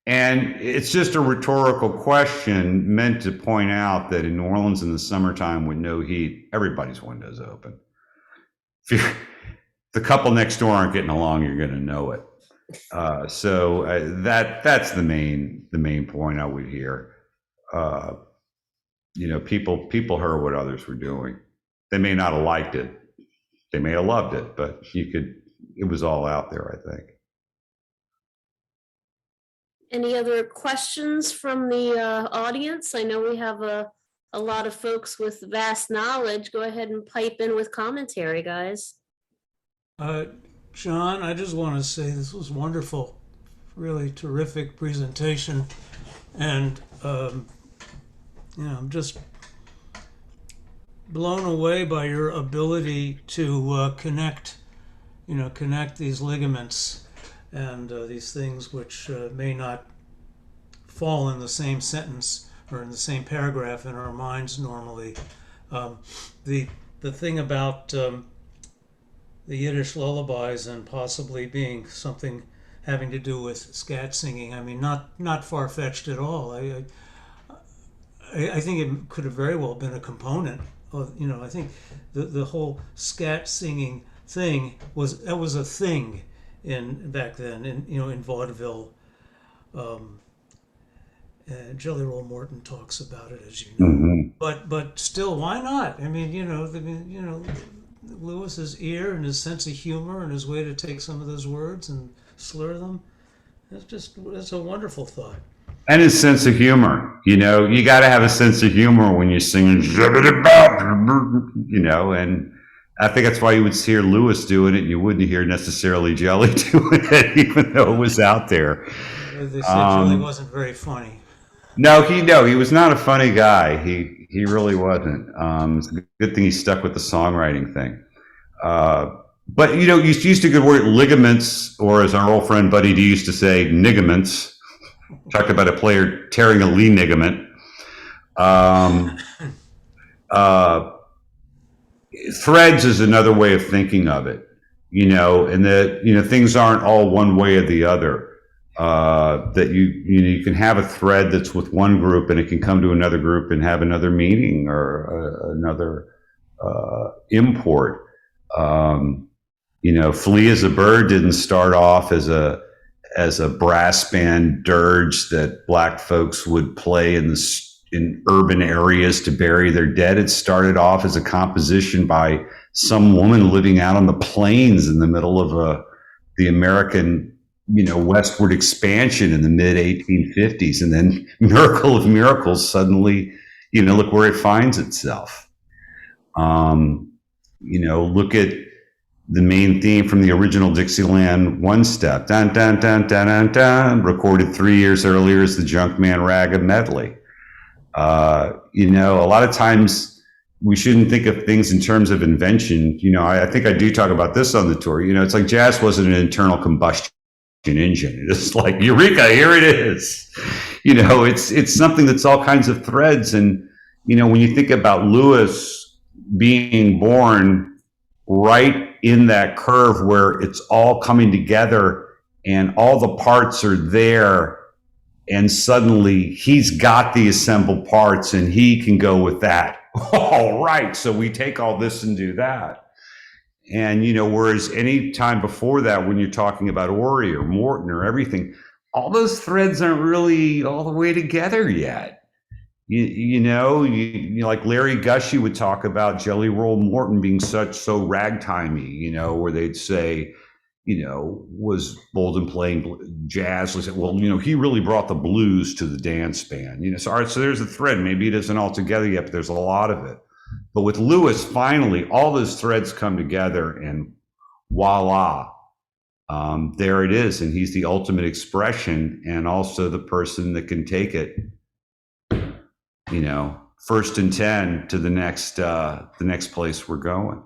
And it's just a rhetorical question meant to point out that in New Orleans in the summertime with no heat, everybody's windows open. If the couple next door aren't getting along, you're going to know it. So that's the main point I would hear. People heard what others were doing. They may not have liked it. They may have loved it, but it was all out there, I think. Any other questions from the audience? I know we have a lot of folks with vast knowledge. Go ahead and pipe in with commentary, guys. John, I just want to say this was wonderful, really terrific presentation, and I'm just blown away by your ability to connect these ligaments and these things which may not fall in the same sentence or in the same paragraph in our minds normally. The thing about the Yiddish lullabies and possibly being something having to do with scat singing, I mean, not far-fetched at all. I think it could have very well been a component of, I think the whole scat singing thing was a thing back then in vaudeville. Jelly Roll Morton talks about it, as you know. Mm-hmm. But still, why not? I mean, Lewis's ear and his sense of humor and his way to take some of those words and slur them. That's a wonderful thought. And his sense of humor, you got to have a sense of humor when you're singing, and I think that's why you would hear Lewis doing it. You wouldn't hear necessarily Jelly doing it, even though it was out there. They said Jelly wasn't very funny. No, he was not a funny guy. He really wasn't. It's a good thing he stuck with the songwriting thing. But you used a good word, ligaments, or as our old friend Buddy D used to say, nigaments. Talked about a player tearing a Lee ligament. Threads is another way of thinking of it, and that things aren't all one way or the other. That you can have a thread that's with one group and it can come to another group and have another meaning or another import. Flea as a Bird didn't start off as a brass band dirge that black folks would play in urban areas to bury their dead. It started off as a composition by some woman living out on the plains in the middle of the American westward expansion in the mid 1850s, and then miracle of miracles, suddenly, look where it finds itself. Look at the main theme from the original Dixieland One Step, dun, dun, dun, dun, dun, dun, recorded 3 years earlier as the Junkman Ragga medley. A lot of times we shouldn't think of things in terms of invention. I think I do talk about this on the tour. It's like jazz wasn't an internal combustion engine. It's like, eureka, here it is. It's something that's all kinds of threads. And when you think about Lewis being born right in that curve where it's all coming together and all the parts are there, and suddenly he's got the assembled parts and he can go with that. All right, so we take all this and do that. And, whereas any time before that, when you're talking about Ory or Morton or everything, all those threads aren't really all the way together yet. Like Larry Gushy would talk about Jelly Roll Morton being so ragtimey, where they'd say, was Bolden playing jazz? Well, he really brought the blues to the dance band. So all right, so there's a thread. Maybe it isn't all together yet, but there's a lot of it. But with Lewis, finally, all those threads come together, and voila, there it is. And he's the ultimate expression, and also the person that can take it, first and 10 to the next place we're going.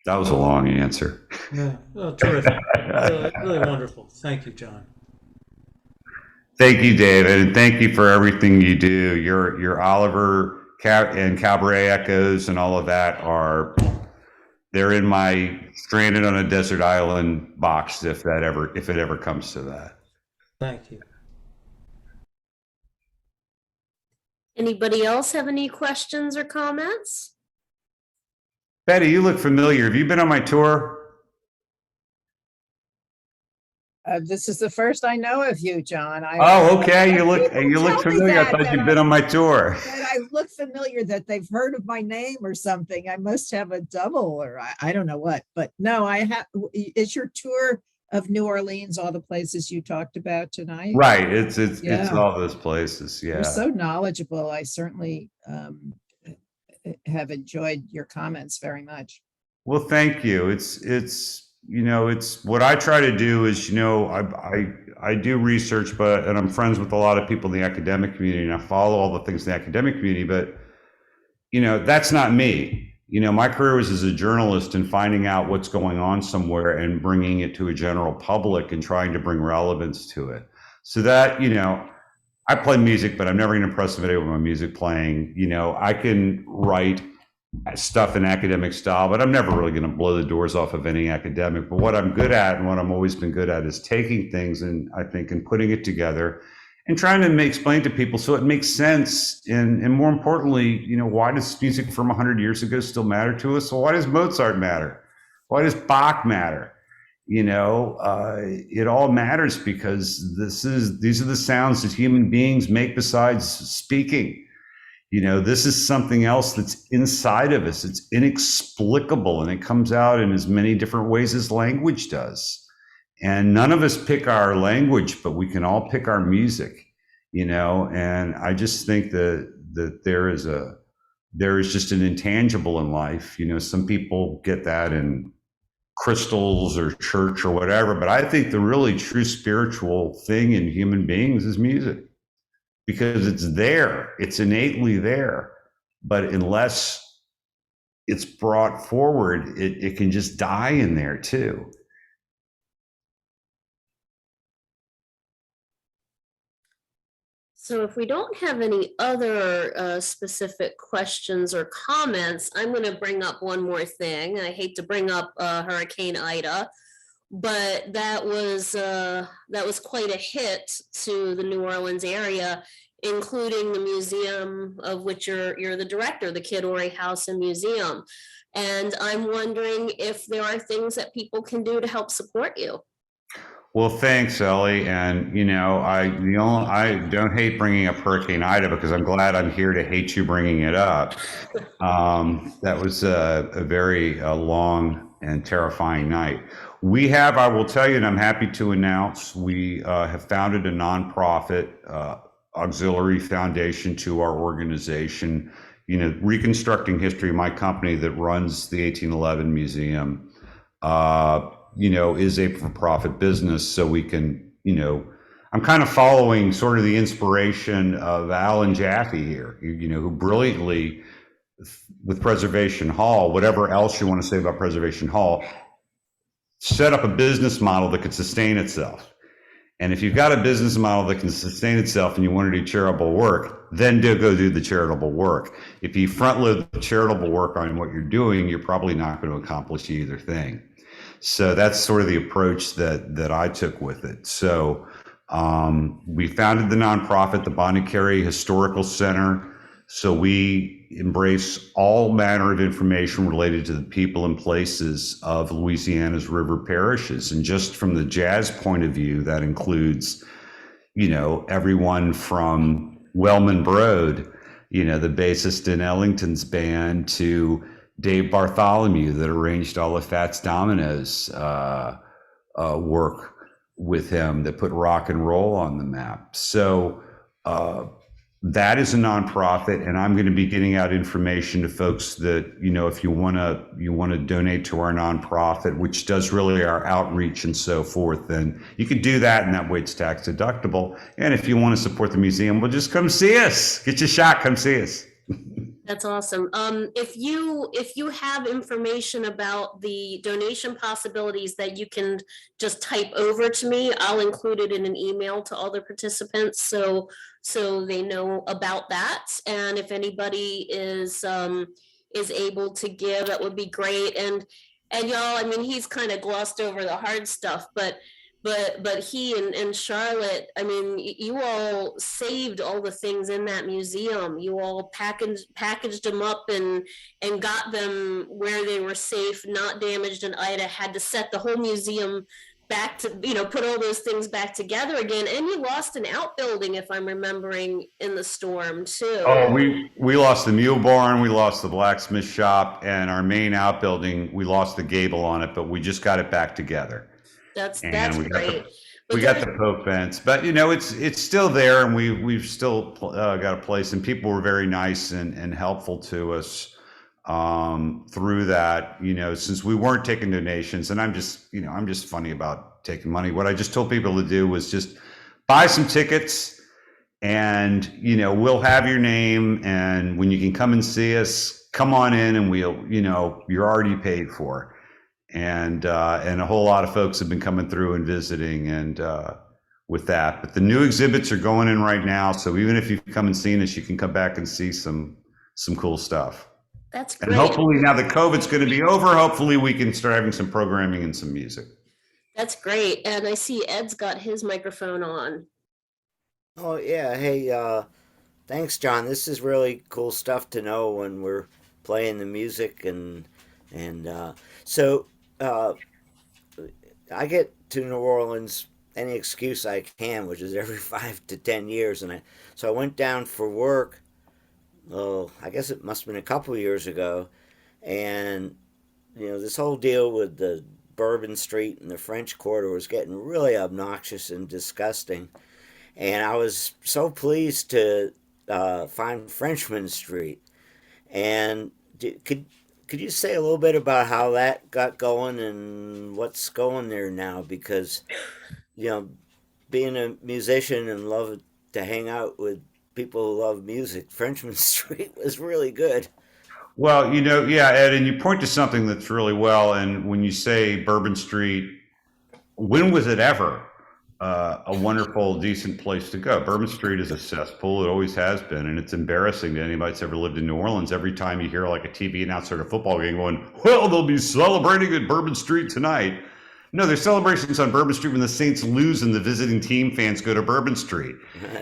That was a long answer. Yeah, terrific. Really wonderful. Thank you, John. Thank you, David, and thank you for everything you do. Your Oliver and Cabaret Echoes and all of that they're in my Stranded on a Desert Island box if it ever comes to that. Thank you. Anybody else have any questions or comments? Betty, you look familiar. Have you been on my tour? This is the first I know of you, John. Okay. You look familiar. I thought you'd been on my tour. I look familiar that they've heard of my name or something. I must have a double, or I don't know what. But no, I have. Is your tour of New Orleans all the places you talked about tonight? Right. It's all those places. Yeah. You're so knowledgeable. I certainly have enjoyed your comments very much. Well, thank you. It's what I try to do is, I do research, and I'm friends with a lot of people in the academic community, and I follow all the things in the academic community, but, that's not me. My career was as a journalist and finding out what's going on somewhere and bringing it to a general public and trying to bring relevance to it. So that, I play music, but I'm never going to impress anybody with my music playing. I can write stuff in academic style, but I'm never really going to blow the doors off of any academic. But what I'm good at, and what I've always been good at, is taking things and putting it together and trying to explain to people so it makes sense. And more importantly, why does music from 100 years ago still matter to us? Well, why does Mozart matter? Why does Bach matter? It all matters because these are the sounds that human beings make besides speaking. This is something else that's inside of us. It's inexplicable, and it comes out in as many different ways as language does. And none of us pick our language, but we can all pick our music, and I just think that there is just an intangible in life. Some people get that in crystals or church or whatever, but I think the really true spiritual thing in human beings is music. Because it's there, it's innately there, but unless it's brought forward, it can just die in there too. So if we don't have any other specific questions or comments, I'm going to bring up one more thing. I hate to bring up Hurricane Ida, but that was quite a hit to the New Orleans area, including the museum of which you're the director, the Kid Ory House and Museum. And I'm wondering if there are things that people can do to help support you. Well, thanks, Ellie. And I don't hate bringing up Hurricane Ida because I'm glad I'm here to hate you bringing it up. That was a very long and terrifying night. I will tell you, and I'm happy to announce, we have founded a nonprofit auxiliary foundation to our organization, Reconstructing History. My company that runs the 1811 Museum, is a for-profit business. So we can, I'm kind of following sort of the inspiration of Alan Jaffe here, who brilliantly, with Preservation Hall, whatever else you want to say about Preservation Hall, set up a business model that could sustain itself. And if you've got a business model that can sustain itself and you want to do charitable work, then go do the charitable work. If you front load the charitable work on what you're doing, you're probably not going to accomplish either thing. So that's sort of the approach that I took with it. So we founded the nonprofit, the Bonnet-Carré Historical Center. So we embrace all manner of information related to the people and places of Louisiana's river parishes. And just from the jazz point of view, that includes, everyone from Wellman Broad, the bassist in Ellington's band, to, Dave Bartholomew that arranged all of Fats Domino's work with him that put rock and roll on the map. So that is a nonprofit, and I'm going to be getting out information to folks that, if you want to donate to our nonprofit, which does really our outreach and so forth, then you could do that, and that way it's tax deductible. And if you want to support the museum, well, just come see us. Get your shot. Come see us. That's awesome. If you have information about the donation possibilities that you can just type over to me, I'll include it in an email to all the participants so they know about that. And if anybody is able to give, that would be great. And y'all, I mean, he's kind of glossed over the hard stuff, but he and Charlotte, I mean, you all saved all the things in that museum. You all packaged them up and got them where they were safe, not damaged. And Ida had to set the whole museum back to, put all those things back together again. And you lost an outbuilding, if I'm remembering, in the storm too. Oh, we lost the mule barn, we lost the blacksmith shop, and our main outbuilding, we lost the gable on it, but we just got it back together. That's we great. We got the Pope fence, but it's still there, and we've still got a place, and people were very nice and helpful to us through that. Since we weren't taking donations, and I'm just funny about taking money. What I just told people to do was just buy some tickets, and we'll have your name, and when you can come and see us, come on in, and we'll you're already paid for. And a whole lot of folks have been coming through and visiting, and with that. But the new exhibits are going in right now, so even if you've come and seen us, you can come back and see some cool stuff. That's great. And hopefully now that COVID's going to be over, hopefully we can start having some programming and some music. That's great. And I see Ed's got his microphone on. Oh yeah, hey, thanks, John. This is really cool stuff to know when we're playing the music, and so. I get to New Orleans any excuse I can, which is every 5 to 10 years, and so I went down for work. Oh, I guess it must have been a couple of years ago, and this whole deal with the Bourbon Street and the French Quarter was getting really obnoxious and disgusting, and I was so pleased to find Frenchman Street. And could you say a little bit about how that got going and what's going there now? Because, being a musician and love to hang out with people who love music, Frenchman Street was really good. Well, yeah, Ed, and you point to something that's really well. And when you say Bourbon Street, when was it ever a wonderful, decent place to go? Bourbon Street is a cesspool. It always has been. And it's embarrassing to anybody that's ever lived in New Orleans. Every time you hear like a TV announcer at a football game going, well, they'll be celebrating at Bourbon Street tonight. No, there's celebrations on Bourbon Street when the Saints lose and the visiting team fans go to Bourbon Street.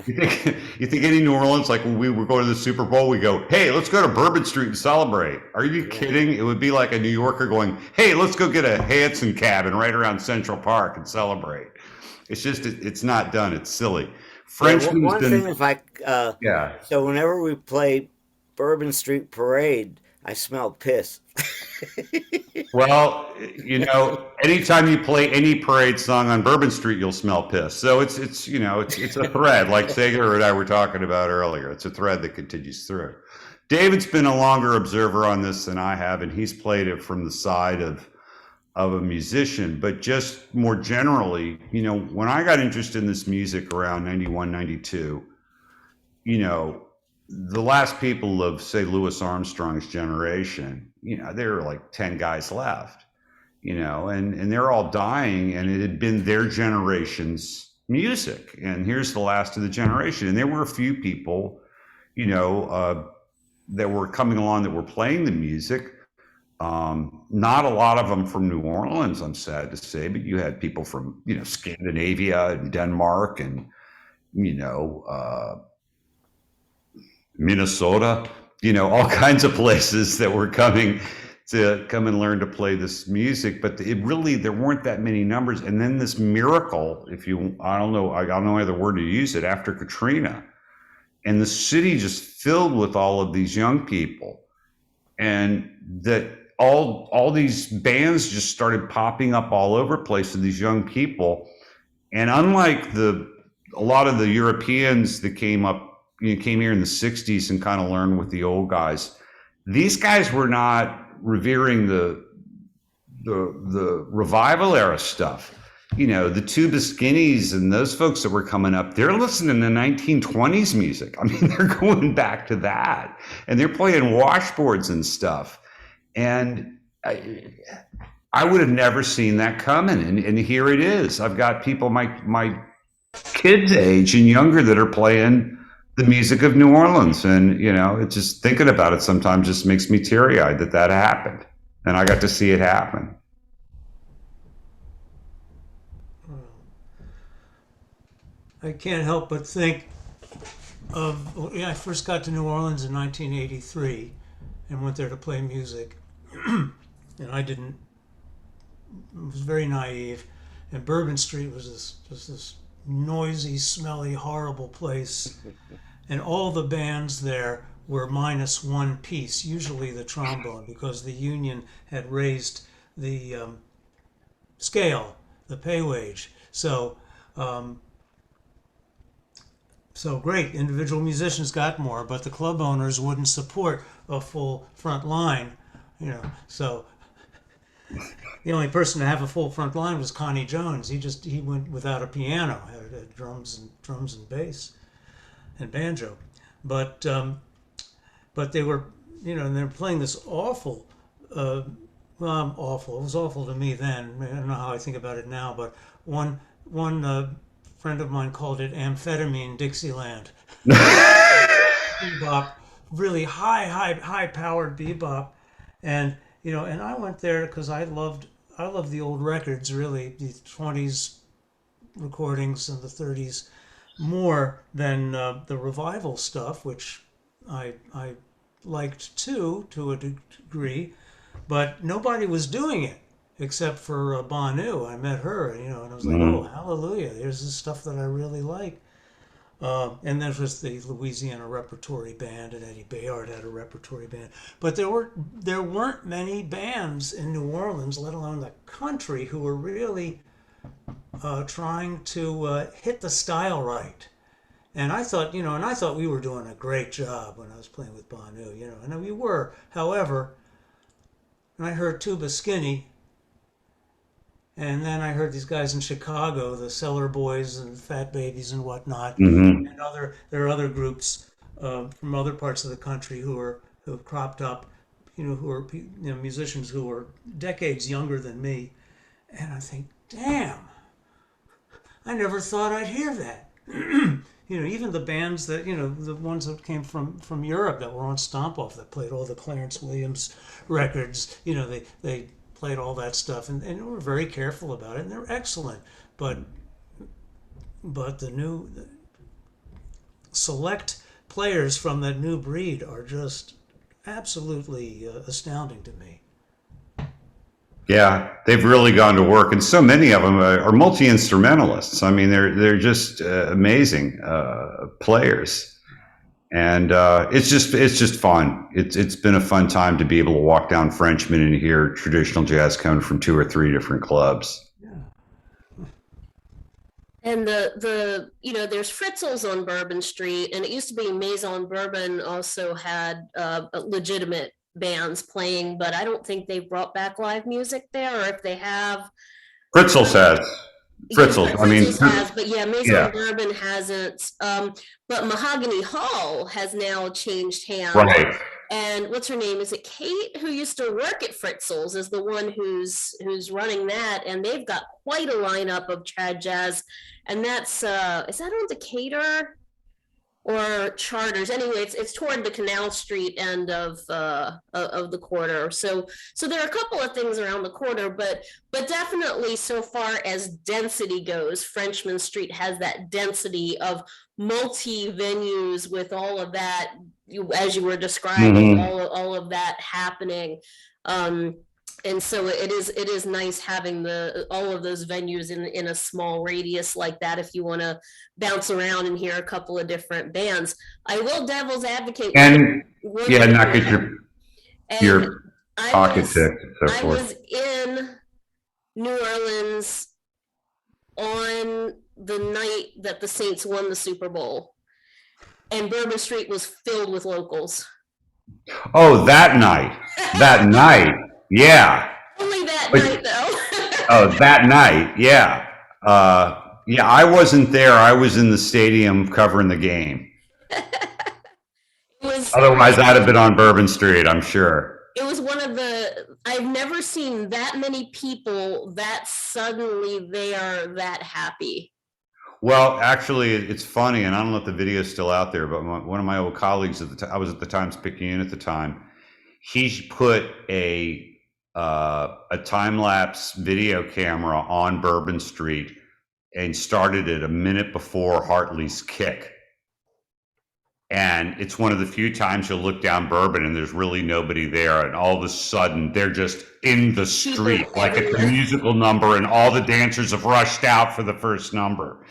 You think any New Orleans, like when we were going to the Super Bowl, we go, hey, let's go to Bourbon Street and celebrate. Are you kidding? It would be like a New Yorker going, hey, let's go get a Hanson cabin right around Central Park and celebrate. It's just, it's not done. It's silly. Frenchman's one thing, if I, so whenever we play Bourbon Street Parade, I smell piss. Well, anytime you play any parade song on Bourbon Street, you'll smell piss. So it's a thread, like Sager and I were talking about earlier. It's a thread that continues through. David's been a longer observer on this than I have, and he's played it from the side of a musician. But just more generally, when I got interested in this music around 91, 92, the last people of, say, Louis Armstrong's generation, there were like 10 guys left, and they're all dying, and it had been their generation's music. And here's the last of the generation. And there were a few people, that were coming along that were playing the music. Not a lot of them from New Orleans, I'm sad to say, but you had people from, Scandinavia and Denmark and, Minnesota, all kinds of places that were coming to come and learn to play this music. But there weren't that many numbers. And then this miracle, I don't know any other word to use it, after Katrina, and the city just filled with all of these young people. and that all these bands just started popping up all over the place with these young people. And unlike a lot of the Europeans that came here in the 60s and kind of learned with the old guys, these guys were not revering the revival era stuff. The Tuba Skinnies and those folks that were coming up, they're listening to 1920s music. I mean, they're going back to that, and they're playing washboards and stuff. And I would have never seen that coming. And here it is. I've got people my kids' age and younger that are playing the music of New Orleans. And, it's just thinking about it sometimes just makes me teary-eyed that happened. And I got to see it happen. I can't help but think of, I first got to New Orleans in 1983 and went there to play music. And I was very naive. And Bourbon Street was this noisy, smelly, horrible place. And all the bands there were minus one piece, usually the trombone, because the union had raised the scale, the pay wage. So great, individual musicians got more, but the club owners wouldn't support a full front line, so the only person to have a full front line was Connie Jones. He went without a piano, had drums and bass and banjo, but they were, and they're playing this awful, awful. It was awful to me then. I don't know how I think about it now, but one friend of mine called it amphetamine Dixieland. Bebop, really high powered bebop, and and I went there because I loved the old records, really, the 20s recordings and the 30s more than the revival stuff, which I liked too, to a degree, but nobody was doing it except for Banu. I met her, and I was like, oh, hallelujah, there's this stuff that I really like. And there was the Louisiana Repertory Band, and Eddie Bayard had a repertory band. But there weren't many bands in New Orleans, let alone the country, who were really trying to hit the style right. And I thought, we were doing a great job when I was playing with Banu, and we were. However, I heard Tuba Skinny, and then I heard these guys in Chicago, the Cellar Boys and Fat Babies and whatnot, and there are other groups from other parts of the country who have cropped up, who are musicians who are decades younger than me, and I think, damn, I never thought I'd hear that. Even the bands that the ones that came from Europe that were on Stomp Off, that played all the Clarence Williams records, they played all that stuff, and they were very careful about it, and they're excellent. But the select players from that new breed are just absolutely astounding to me. Yeah, they've really gone to work, and so many of them are multi-instrumentalists. I mean, they're just amazing players. And it's just fun. It's been a fun time to be able to walk down Frenchman and hear traditional jazz coming from 2 or 3 different clubs. Yeah. And there's Fritzl's on Bourbon Street, and it used to be Maison Bourbon also had legitimate bands playing, but I don't think they've brought back live music there, or if they have. Fritzl's has. Fritzl, yeah, I mean, has, but Maison Bourbon hasn't. But Mahogany Hall has now changed hands. Right. And what's her name? Is it Kate, who used to work at Fritzl's, is the one who's running that, and they've got quite a lineup of trad jazz, and that's is that on Decatur or Charters? Anyway, it's toward the Canal Street end of the quarter. So there are a couple of things around the quarter, but definitely, so far as density goes, Frenchman Street has that density of multi venues with all of that, as you were describing, all of that happening. And so it is nice having all of those venues in a small radius like that, if you want to bounce around and hear a couple of different bands. I will devil's advocate. And your I pocket was, tick and so I forth. was in New Orleans on the night that the Saints won the Super Bowl, and Bourbon Street was filled with locals. Oh, that night. That night. Yeah. Only that But- night, though. Oh, that night. Yeah. Yeah, I wasn't there. I was in the stadium covering the game. Otherwise, I'd have been on Bourbon Street, I'm sure. It was one of the, I've never seen that many people that suddenly they are that happy. Well, actually, it's funny, and I don't know if the video is still out there, but one of my old colleagues at the time, I was at the Times Picayune at the time, he put a time-lapse video camera on Bourbon Street and started it a minute before Hartley's kick. And it's one of the few times you'll look down Bourbon and there's really nobody there, and all of a sudden they're just in the street like it's a musical number, and all the dancers have rushed out for the first number.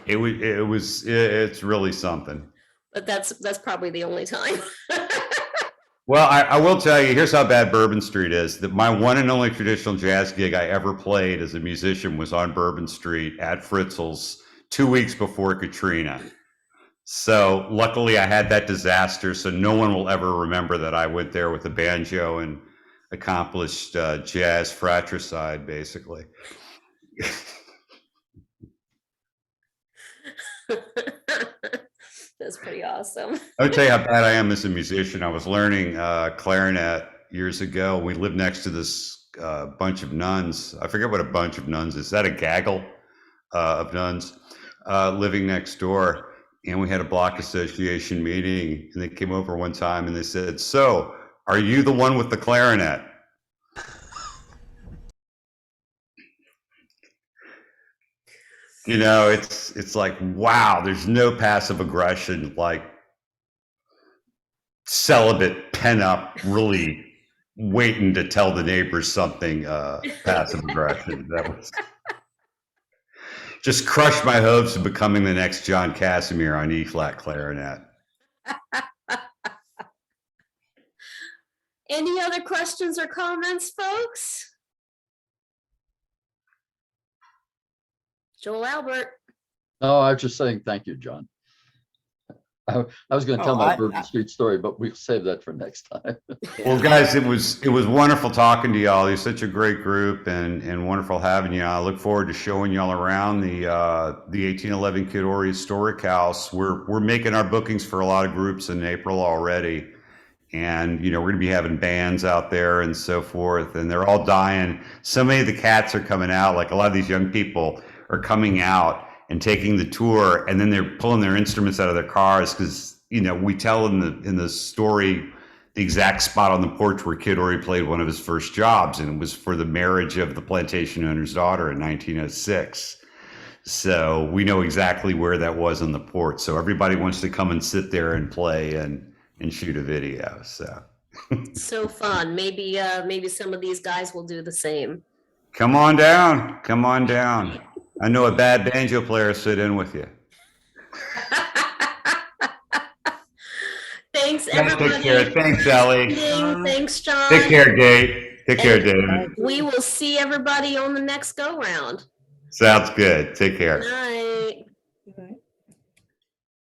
It's really something. But that's probably the only time. Well, I will tell you, here's how bad Bourbon Street is. That my one and only traditional jazz gig I ever played as a musician was on Bourbon Street at Fritzl's 2 weeks before Katrina. So luckily I had that disaster, so no one will ever remember that I went there with a banjo and accomplished jazz fratricide, basically. That's pretty awesome. I would tell you how bad I am as a musician. I was learning clarinet years ago. We lived next to this bunch of nuns. I forget what a bunch of nuns is. Is that a gaggle of nuns living next door? And we had a block association meeting, and they came over one time and they said, "So, are you the one with the clarinet?" You know, it's like, wow, there's no passive aggression, like celibate, pent up, really waiting to tell the neighbors something, passive aggression. That was just crushed my hopes of becoming the next John Casimir on E-flat clarinet. Any other questions or comments, folks? Joel Albert. No, I was just saying thank you, John. I was going to tell my Bourbon Street story, but we'll save that for next time. Well, guys, it was wonderful talking to y'all. You're such a great group, and wonderful having you. I look forward to showing y'all around the 1811 Kid Ory Historic House. We're making our bookings for a lot of groups in April already, and you know we're going to be having bands out there and so forth. And they're all dying. So many of the cats are coming out. Like a lot of these young people are coming out and taking the tour, and then they're pulling their instruments out of their cars because, you know, we tell in the story the exact spot on the porch where Kid Ory played one of his first jobs, and it was for the marriage of the plantation owner's daughter in 1906. So we know exactly where that was on the porch. So everybody wants to come and sit there and play and shoot a video. So So fun. Maybe some of these guys will do the same. come on down. Come on down. I know a bad banjo player sit in with you. Thanks, everybody. Take care. Thanks, Ellie. Thanks, John. Take care, Dave. Take care, David. We will see everybody on the next go round. Sounds good. Take care. Good night. Right.